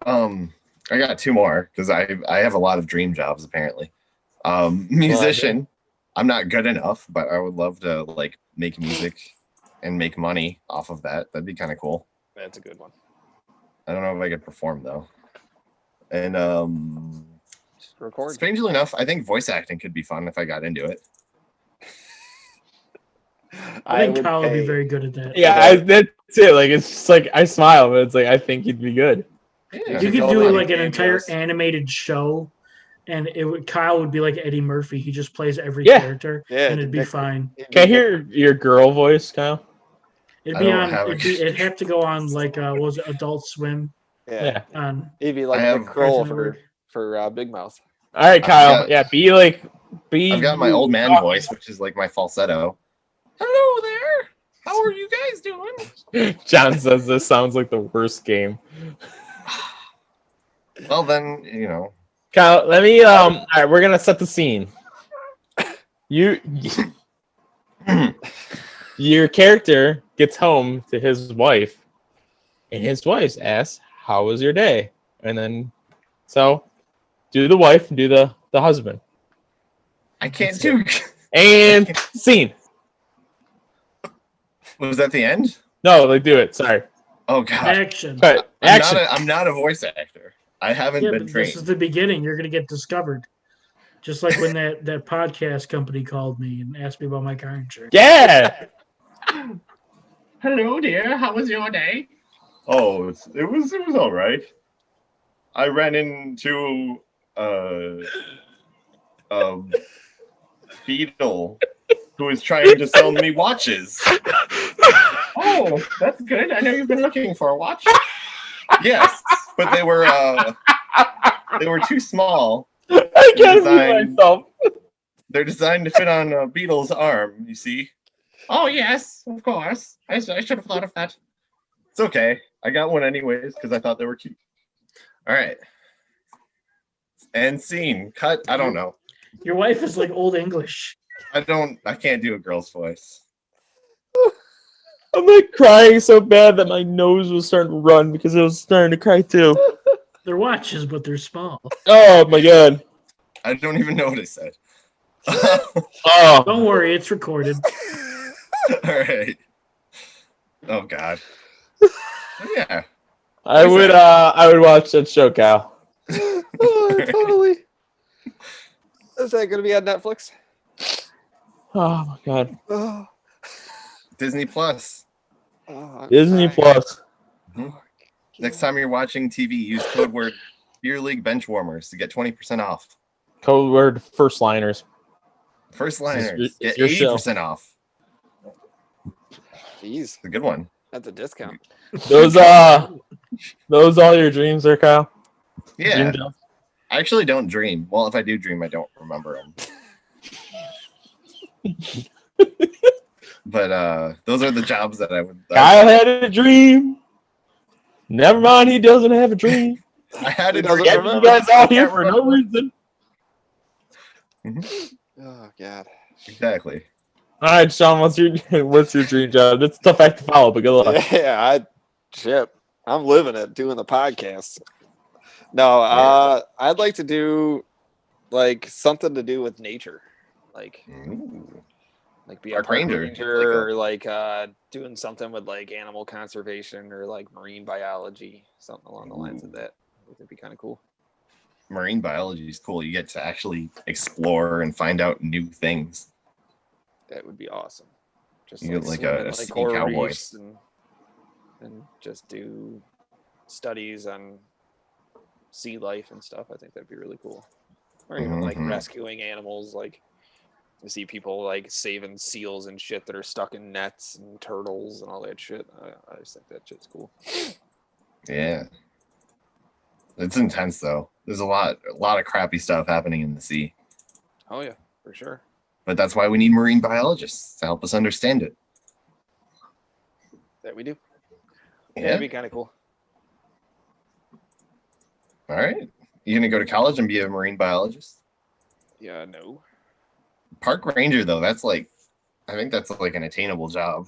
I got 2 more because I have a lot of dream jobs apparently. Musician. I'm not good enough, but I would love to like make music and make money off of that. That'd be kind of cool. him. That's a good one. I don't know if I could perform though. And Just record. strangely enough, I think voice acting could be fun if I got into it. I think would Kyle would be pay- very good at that. Yeah, that's it. Like it's just like I smile, but it's like I think he'd be good. Yeah. You could totally do like an cameos. entire animated show, and Kyle would be like Eddie Murphy. He just plays every Yeah. character, Yeah, and it'd be Nick- fine. Can I hear your girl voice, Kyle? It'd I be don't on. have It'd have to go on like what was it, Adult Swim Yeah. on. He'd be like I Nick have- Kroll Cartoon Network. for Big Mouth. All right, I've Kyle. got- Yeah, be. I've got my you. old man voice, which is like my falsetto. Hello there. How are you guys doing? John says this sounds like the worst game. Well, then, you know. Kyle, let me. All right, we're gonna set the scene. Your character gets home to his wife, and his wife asks, "How was your day?" And then, so, do the wife and do the husband. I can't do. And scene. Was that the end? No, they do it. Sorry. Oh god. Action. Cut. Action. I'm not a voice actor. I haven't Yeah, been but trained. this is the beginning. You're gonna get discovered. Just like when that podcast company called me and asked me about my car insurance. Yeah. Hello, dear. How was your day? Oh, it was all right. I ran into a beetle who was trying to sell me watches. Oh, that's good. I know you've been looking for a watch. Yes, but they were too small. I can't believe Design. myself. They're designed to fit on a beetle's arm, you see. Oh, yes, of course. I should have thought of that. It's okay. I got one anyways because I thought they were cute. All right. And scene. Cut. I don't know. Your wife is like old English. I can't do a girl's voice. I'm like crying so bad that my nose was starting to run because I was starting to cry too. They're watches, but they're small. Oh my god. I don't even know what I said. Oh. Don't worry, it's recorded. All right. Oh God. Yeah. I would watch that show, Kyle. Oh, totally. Is that gonna be on Netflix? Oh my god. Oh, Disney Plus. I'm Disney crying. Plus. Next time you're watching TV, use code word Beer League Benchwarmers to get 20% off. Code word first liners. First liners It's get your show. 80% off. Jeez, It's a good one. that's a discount. Those all your dreams there, Kyle? Yeah. Dream jobs? I actually don't dream. Well, if I do dream, I don't remember them. But those are the jobs that I would. Kyle had a dream. Never mind, he doesn't have a dream. I had He it. doesn't Get remember. you guys out here for no reason. Oh God. Exactly. All right, Sean, what's your dream job? It's a tough act to follow, but good luck. Yeah, I'm living it, doing the podcast. No, I'd like to do like something to do with nature, like Ooh. be Park a park ranger. ranger, or like doing something with like animal conservation or like marine biology, something along the lines of that. I think that'd be kind of cool. Marine biology is cool. You get to actually explore and find out new things. That would be awesome. Just You get like swim a in, sea coral cowboy. reefs and just do studies on sea life and stuff. I think that'd be really cool. Or even like Mhm. rescuing animals. Like you see people like saving seals and shit that are stuck in nets and turtles and all that shit. I just think that shit's cool. Yeah. It's intense though. There's a lot of crappy stuff happening in the sea. Oh yeah, for sure. But that's why we need marine biologists to help us understand it. That we do. Yeah. That'd be kind of cool. All right. You gonna go to college and be a marine biologist? Yeah, no. Park ranger though, that's like, I think that's like an attainable job.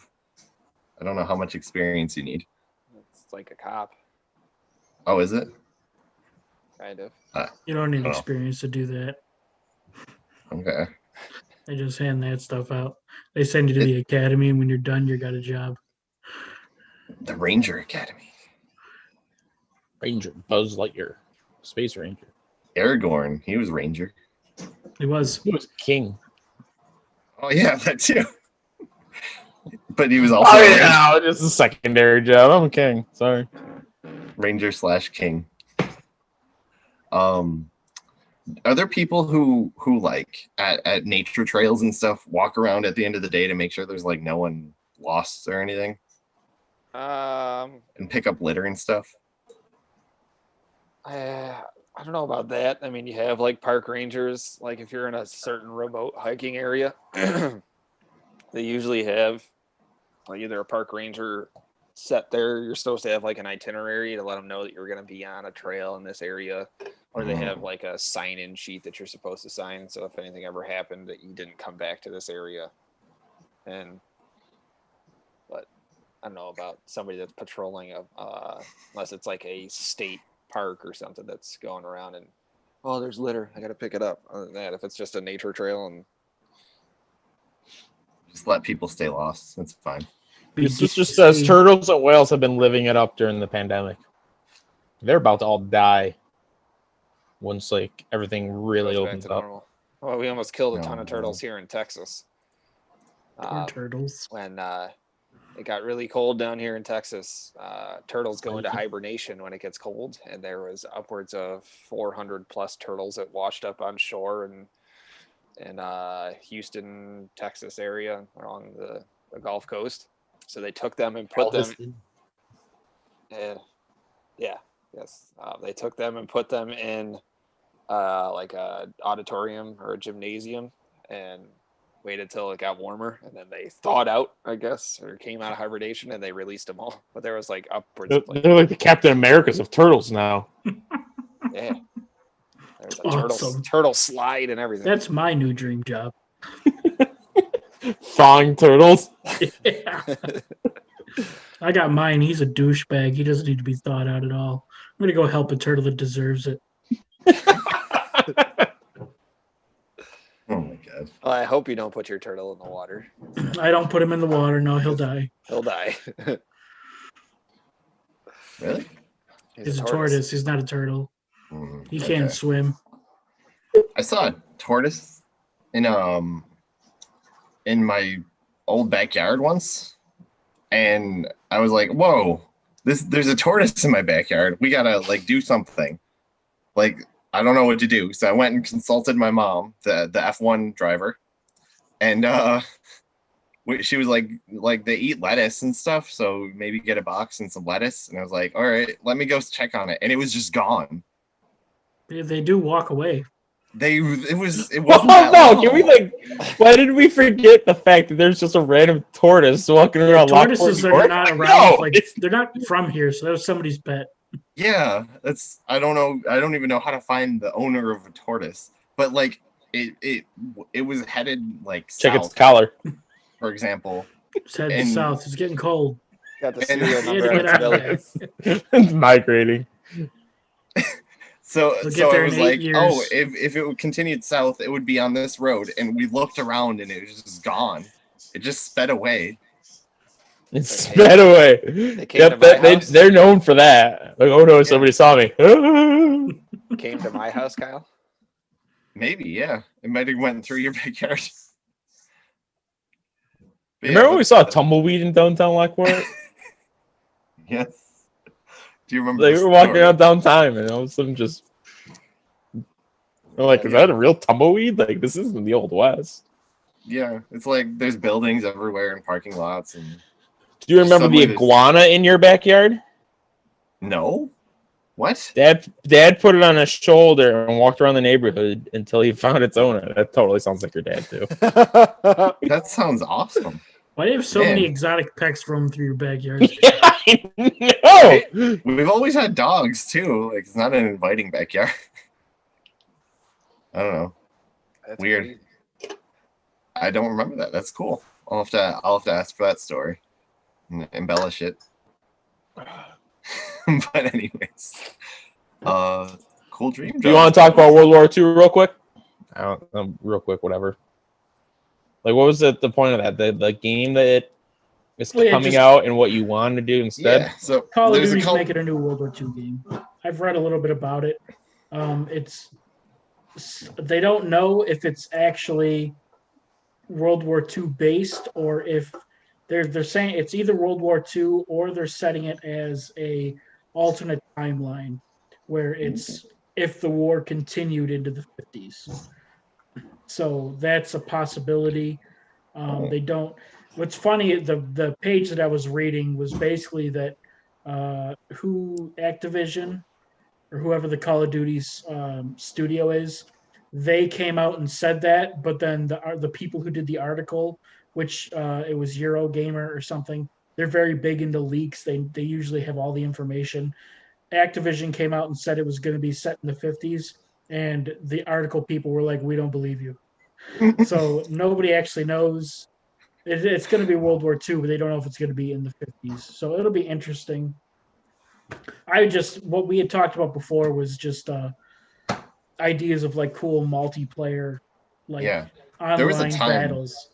I don't know how much experience you need. It's like a cop, Oh, is it? kind of. You don't need Oh. experience to do that. Okay. They just hand that stuff out. They send you to the academy, and when you're done, you got a job. The Ranger Academy. Ranger Buzz Lightyear. Space Ranger. Aragorn, he was Ranger. He was. He was king. Oh yeah, that too. But he was also Oh yeah, just a secondary job. I'm a king. Sorry. Ranger/king. Are there people who like at nature trails and stuff walk around at the end of the day to make sure there's like no one lost or anything and pick up litter and stuff? I don't know about that. I mean, you have like park rangers, like if you're in a certain remote hiking area, they usually have like either a park ranger set there. You're supposed to have like an itinerary to let them know that you're going to be on a trail in this area, or they have like a sign-in sheet that you're supposed to sign. So if anything ever happened that you didn't come back to this area, but I don't know about somebody that's patrolling unless it's like a state park or something that's going around and there's litter, I gotta pick it up. Other than that, if it's just a nature trail and just let people stay lost, that's fine. This just says turtles and whales have been living it up during the pandemic. They're about to all die once like everything really opens up. Normal. Well, we almost killed a ton of turtles here in Texas. Poor turtles. When it got really cold down here in Texas, turtles go into hibernation when it gets cold, and there was upwards of 400 plus turtles that washed up on shore in Houston, Texas area along the Gulf Coast. So they took them and put them. They took them and put them in like a auditorium or a gymnasium and waited till it got warmer, and then they thawed out, I guess, or came out of hibernation, and they released them all. But there was like upwards of They're like the Captain Americas of turtles now. Yeah. There's a turtle slide and everything. That's my new dream job. Thawing turtles. Yeah. I got mine. He's a douchebag. He doesn't need to be thawed out at all. I'm gonna go help a turtle that deserves it. Oh my god. Well, I hope you don't put your turtle in the water. I don't put him in the water. No, he'll die. He'll die. Really? He's a tortoise. He's not a turtle. He can't swim. I saw a tortoise in my old backyard once, and I was like, "Whoa, there's a tortoise in my backyard. We gotta like do something." Like, I don't know what to do, so I went and consulted my mom, the F1 driver, and she was like they eat lettuce and stuff, so maybe get a box and some lettuce. And I was like, "All right, let me go check on it," and it was just gone. They do walk away. It wasn't Oh that no! long. Can we why did we forget the fact that there's just a random tortoise walking around? Tortoises are not around. No! Like they're not from here, so that was somebody's pet. Yeah, I don't know. I don't even know how to find the owner of a tortoise. But like it was headed like Check south, its collar. for example. It's heading south. It's getting cold. Got the serial number on its belly. It's migrating. So They'll get I there was in 8 like, years. oh, if it continued south, it would be on this road. And we looked around and it was just gone. It just sped away. It sped away. They came to my house. They're known for that. Like, oh no, somebody saw me. Came to my house, Kyle. Maybe, yeah. It might have went through your backyard. But Remember when we saw a tumbleweed in downtown Lockport? Yes. Do you remember? Like, we were walking around downtown and all of a sudden just we're like, is that a real tumbleweed? Like, this isn't the Old West. Yeah, it's like there's buildings everywhere and parking lots. And do you remember the iguana in your backyard? No. What? Dad put it on his shoulder and walked around the neighborhood until he found its owner. That totally sounds like your dad too. That sounds awesome. Why do you have so many exotic pets roaming through your backyard? Yeah, I know. We've always had dogs too. Like, it's not an inviting backyard. I don't know. That's Weird. I don't remember that. That's cool. I'll have to ask for that story and embellish it. But anyways, cool dream. Do you want to talk about World War II real quick? Real quick, whatever. Like, what was the point of that? The game that is coming out and what you want to do instead? Yeah, so Call of Duty's making a new World War II game. I've read a little bit about it. They don't know if it's actually World War II based or if they're saying it's either World War II or they're setting it as a alternate timeline where it's if the war continued into the 50s. So that's a possibility. They don't. What's funny, the page that I was reading was basically that Activision or whoever the Call of Duty's studio is, they came out and said that, but then the people who did the article, which it was Eurogamer or something, they're very big into leaks. They usually have all the information. Activision came out and said it was going to be set in the 50s, and the article people were like, "We don't believe you." So nobody actually knows. It's going to be World War II, but they don't know if it's going to be in the 50s. So it'll be interesting. What we had talked about before was just ideas of like cool multiplayer, like online battles.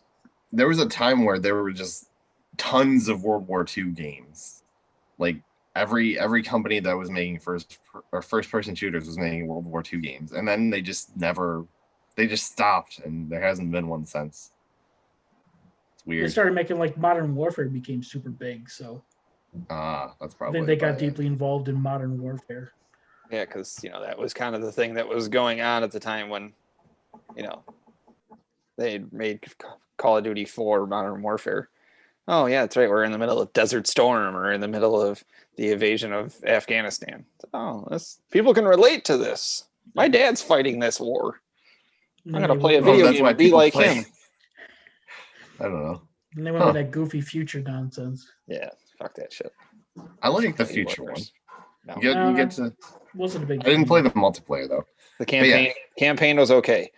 There was a time where there were just tons of World War II games. Like every company that was making first person shooters was making World War II games, and then they just stopped, and there hasn't been one since. It's weird. They started making like Modern Warfare became super big, so that's probably then they got deeply involved in Modern Warfare. Yeah, because that was kind of the thing that was going on at the time when they made Call of Duty 4 Modern Warfare. Oh yeah, that's right. We're in the middle of Desert Storm, or in the middle of the invasion of Afghanistan. People can relate to this. My dad's fighting this war. I'm gonna play a video game and be like him. I don't know. And they went with that goofy future nonsense. Yeah, fuck that shit. I like the future one. No. You get to. Wasn't a big. I didn't play the multiplayer though. The campaign was okay.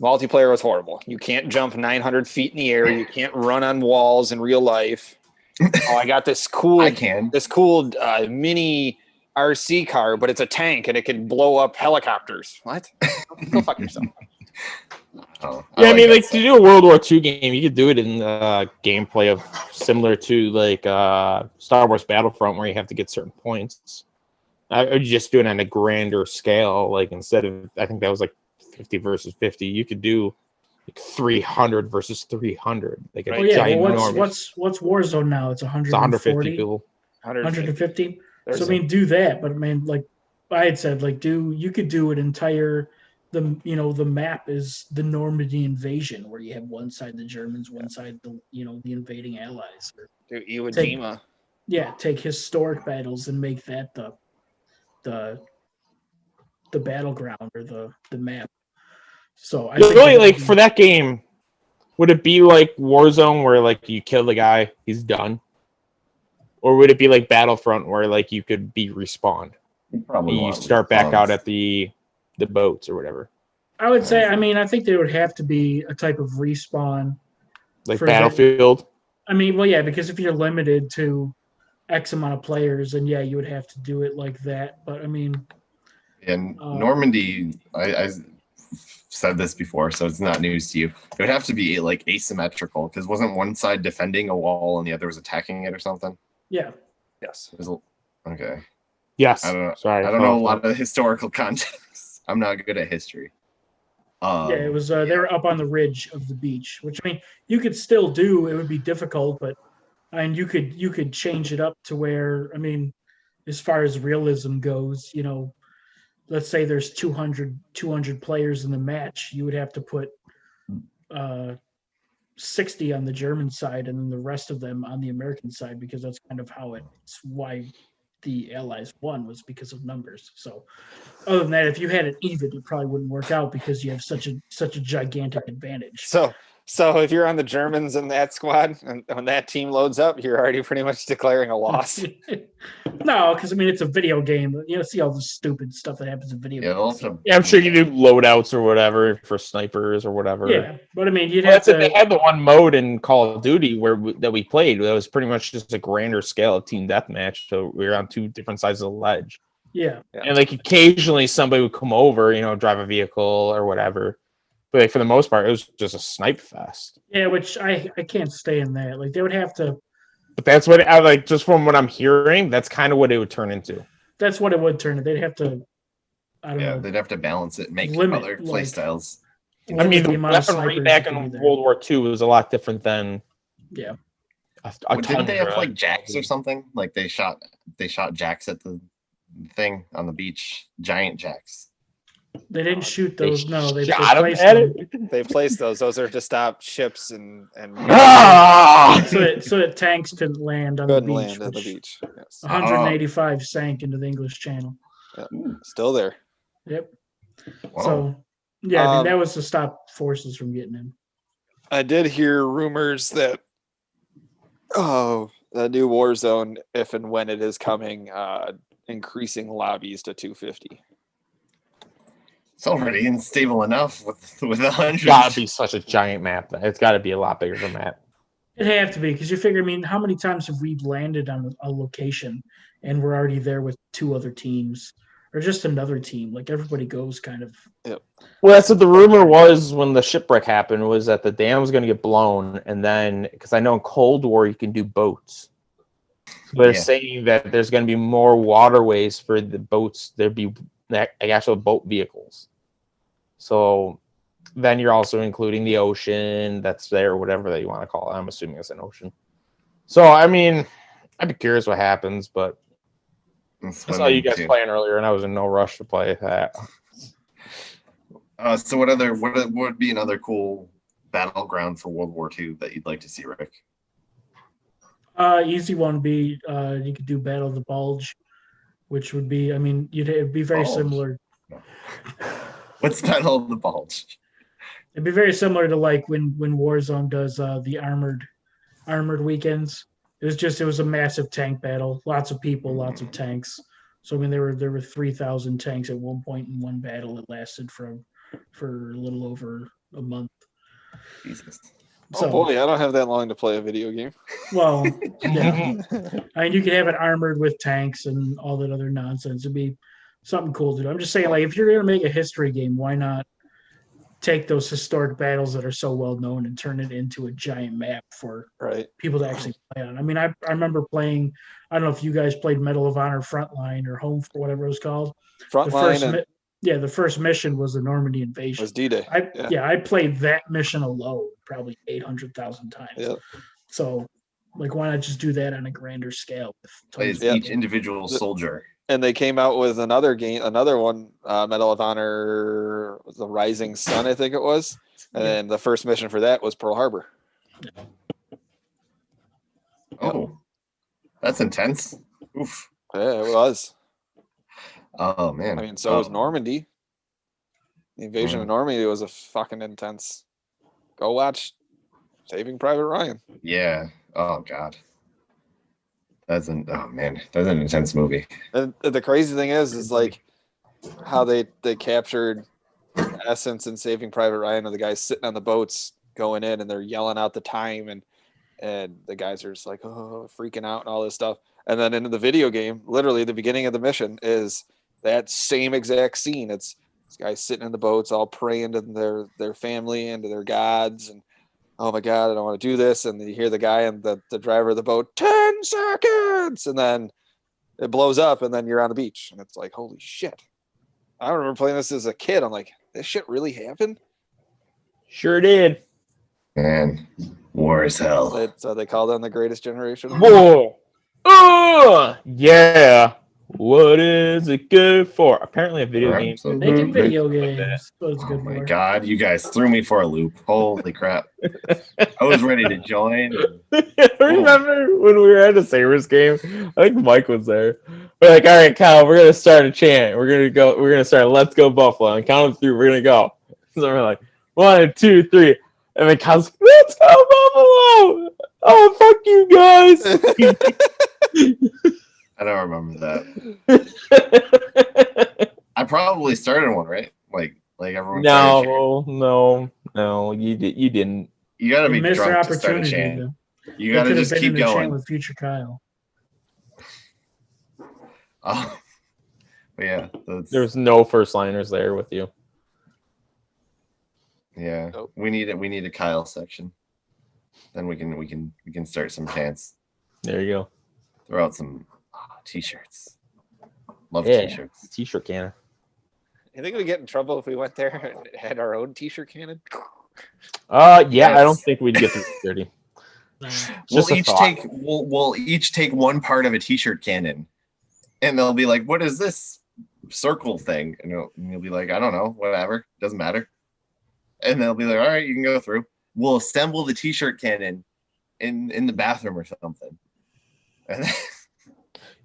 Multiplayer was horrible. You can't jump 900 feet in the air. You can't run on walls in real life. I got this cool. I can. This cool mini RC car, but it's a tank and it can blow up helicopters. What? Go fuck yourself. I mean, like to do a World War II game, you could do it in gameplay of similar to like Star Wars Battlefront, where you have to get certain points. I would just do it on a grander scale. Like instead of, I think that was like 50 versus 50, you could do like 300 versus 300. Like what's Warzone now? It's 150 people. 150. So I mean, do that. But I mean, like I had said, like you could do an entire. The map is the Normandy invasion, where you have one side the Germans, one side the invading allies. Or Iwo Jima. Take historic battles and make that the battleground or the map. So I really like for that game, would it be like Warzone where like you kill the guy, he's done, or would it be like Battlefront where like you could be respawned? You start back out at the boats or whatever. I would say, I think there would have to be a type of respawn. Like Battlefield? Because if you're limited to X amount of players, then you would have to do it like that. But in Normandy, I said this before, so it's not news to you. It would have to be like asymmetrical, because wasn't one side defending a wall and the other was attacking it or something? Yeah. Yes. Okay. Yes. I don't know. Sorry. I don't know a lot of historical context. I'm not good at history. It was. They were up on the ridge of the beach, which you could still do. It would be difficult, but you could change it up to where as far as realism goes, let's say there's 200 players in the match, you would have to put 60 on the German side and then the rest of them on the American side, because that's kind of how it's why the Allies won, was because of numbers. So other than that, if you had it even, it probably wouldn't work out because you have such a gigantic advantage. So if you're on the Germans in that squad and when that team loads up, you're already pretty much declaring a loss. No, because it's a video game. See all the stupid stuff that happens in video games. I'm sure you do loadouts or whatever for snipers or whatever. Yeah, but you'd have to. They had the one mode in Call of Duty that we played that was pretty much just a grander scale of team deathmatch. So we were on two different sides of the ledge. Yeah. And like occasionally somebody would come over, drive a vehicle or whatever. But like, for the most part, it was just a snipe fest. Yeah, which I can't stay in that. Like they would have to. But that's what I like. Just from what I'm hearing, that's kind of what it would turn into. That's what it would turn into. They'd have to I don't Yeah, know. they'd have to balance it, make Limit, other play like- styles. I limit mean, the the amount of weaponry snipers back that can be in there. World War II was a lot different than Yeah. Didn't they have Tundra. like jacks or something? Like they shot jacks at the thing on the beach, giant jacks. They didn't shoot They those. No, they shot 'em placed at them it. They placed those. Those are to stop ships and Ah! so that tanks couldn't land on couldn't the beach. land on the which beach. Yes. 185 sank into the English Channel. Still there. Yep. Wow. So, yeah, I mean, that Um, was to stop forces from getting in. I did hear rumors that the new Warzone, if and when it is coming, increasing lobbies to 250. It's already unstable enough with 100. It's gotta be such a giant map. It's gotta be a lot bigger of a map. It'd have to be because you figure, I mean, how many times have we landed on a location and we're already there with two other teams or just another team? Like everybody goes kind of. Well, that's what the rumor was when the shipwreck happened, was that the dam was going to get blown, and then because I know in Cold War you can do boats, so they're Yeah. saying that there's going to be more waterways for the boats. There'd be actual boat vehicles. So then you're also including the ocean that's there, whatever that you want to call it. I'm assuming it's an ocean. So I mean, I'd be curious what happens, but I saw you guys playing earlier, and I was in no rush to play that. So what would be another cool battleground for World War II that you'd like to see, Rick? Easy one would be you could do Battle of the Bulge, which would be, I mean, it'd be very Bulge? similar. What's Battle of the Bulge? It'd be very similar to like when Warzone does the armored weekends. It was a massive tank battle, lots of people, lots of tanks. So I mean, there were 3,000 tanks at one point in one battle. It lasted for a little over a month. Jesus. So, Oh boy, I don't have that long to play a video game. well, yeah. I mean, you could have it armored with tanks and all that other nonsense. It'd be something cool to do. I'm just saying, like, if you're gonna make a history game, why not take those historic battles that are so well known and turn it into a giant map for Right. people to actually play on? I mean, I remember playing. I don't know if you guys played Medal of Honor Frontline or Home for whatever it was called. Frontline The first mission was the Normandy invasion. was D-Day. I played that mission alone probably 800,000 times. Yeah. So, like, why not just do that on a grander scale? Plays Yeah. each individual soldier. And they came out with another one, Medal of Honor, the Rising Sun, I think it was. And then the first mission for that was Pearl Harbor. Oh, that's intense. Oof. Yeah, it was. Oh man. I mean, so was Oh. Normandy. The invasion of Normandy was a fucking intense. Go watch Saving Private Ryan. Yeah. Oh god. That's an intense movie. And the crazy thing is like how they captured the essence in Saving Private Ryan of the guys sitting on the boats going in and they're yelling out the time and the guys are just like, oh, freaking out and all this stuff. And then in the video game, literally the beginning of the mission is that same exact scene. It's this guy sitting in the boats all praying to their family and to their gods and oh my God, I don't want to do this. And you hear the guy and the driver of the boat, 10 seconds. And then it blows up and then you're on the beach. And it's like, holy shit. I remember playing this as a kid. I'm like, this shit really happened? Sure did. Man, war is hell. So they call them the greatest generation. Whoa. Yeah. What is it good for? Apparently a video game. Making video Like games. What it's Oh good my for. god, you guys threw me for a loop. Holy crap. I was ready to join. Remember when we were at a Sabres game? I think Mike was there. We're like, all right, Kyle, we're gonna start a chant. We're gonna start Let's Go Buffalo. And count of three, we're gonna go. So we're like, 1, 2, 3. And then Kyle's like, Let's go Buffalo! Oh, fuck you guys. I don't remember that. I probably started one, right? Like everyone. No, you didn't. You gotta You be missed your drunk to start a opportunity. chant. though. You gotta could have just been keep in the chant going. with future Kyle. Oh, but yeah, There was no first liners there with you. yeah. Nope. We need it. We need a Kyle section. Then we can start some chants. There you go. Throw out some t-shirts. Love Yeah. t-shirts. T-shirt cannon. You think we'd get in trouble if we went there and had our own T-shirt cannon? Yeah, I don't Yes. think we'd get through security. Nah. Just a thought. We'll each take one part of a t-shirt cannon, and they'll be like, "What is this circle thing?" And you'll be like, "I don't know, whatever, doesn't matter." And they'll be like, "All right, you can go through." We'll assemble the t-shirt cannon in the bathroom or something. And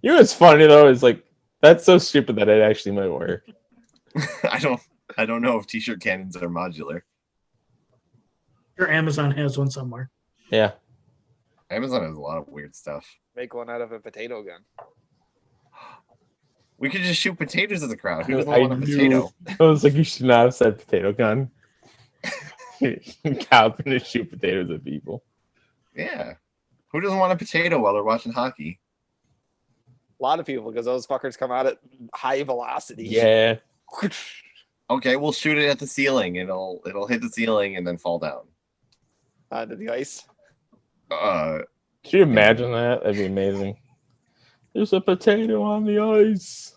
You know what's funny though is like that's so stupid that it actually might work. I don't know if t-shirt cannons are modular. Your Amazon has one somewhere. Yeah. Amazon has a lot of weird stuff. Make one out of a potato gun. We could just shoot potatoes at the crowd. Who I doesn't want a knew- potato? I was like, you should not have said potato gun. Cal's gonna shoot potatoes at people. Yeah. Who doesn't want a potato while they're watching hockey? A lot of people, because those fuckers come out at high velocity. Yeah. Okay, we'll shoot it at the ceiling. It'll hit the ceiling and then fall down. Onto the ice. Could you imagine that? That'd be amazing. There's a potato on the ice.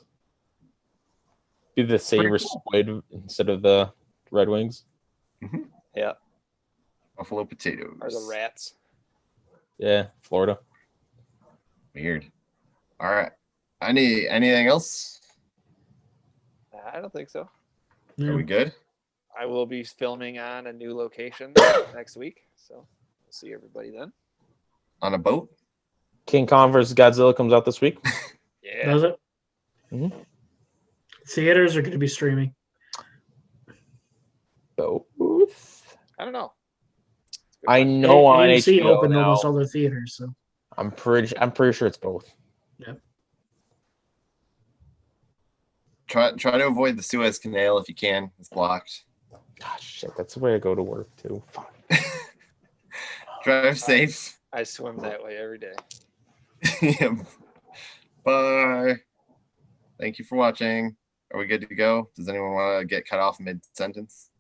Do the Saber Squid instead of the Red Wings. Yeah. Buffalo potatoes. Or the rats. Yeah, Florida. Weird. All right. Anything else? I don't think so. Are we good? I will be filming on a new location next week. So we'll see everybody then. On a boat? King Kong vs. Godzilla comes out this week. Yeah. Does it? Mhm. Theaters are going to be streaming. Both. I don't know. I know on AMC HBO opened now. almost all their theaters, so I'm pretty sure it's both. Try to avoid the Suez Canal if you can. It's blocked. Gosh, shit, that's the way I go to work too. Fuck. Drive safe. I swim that way every day. Yeah. Bye. Thank you for watching. Are we good to go? Does anyone want to get cut off mid-sentence?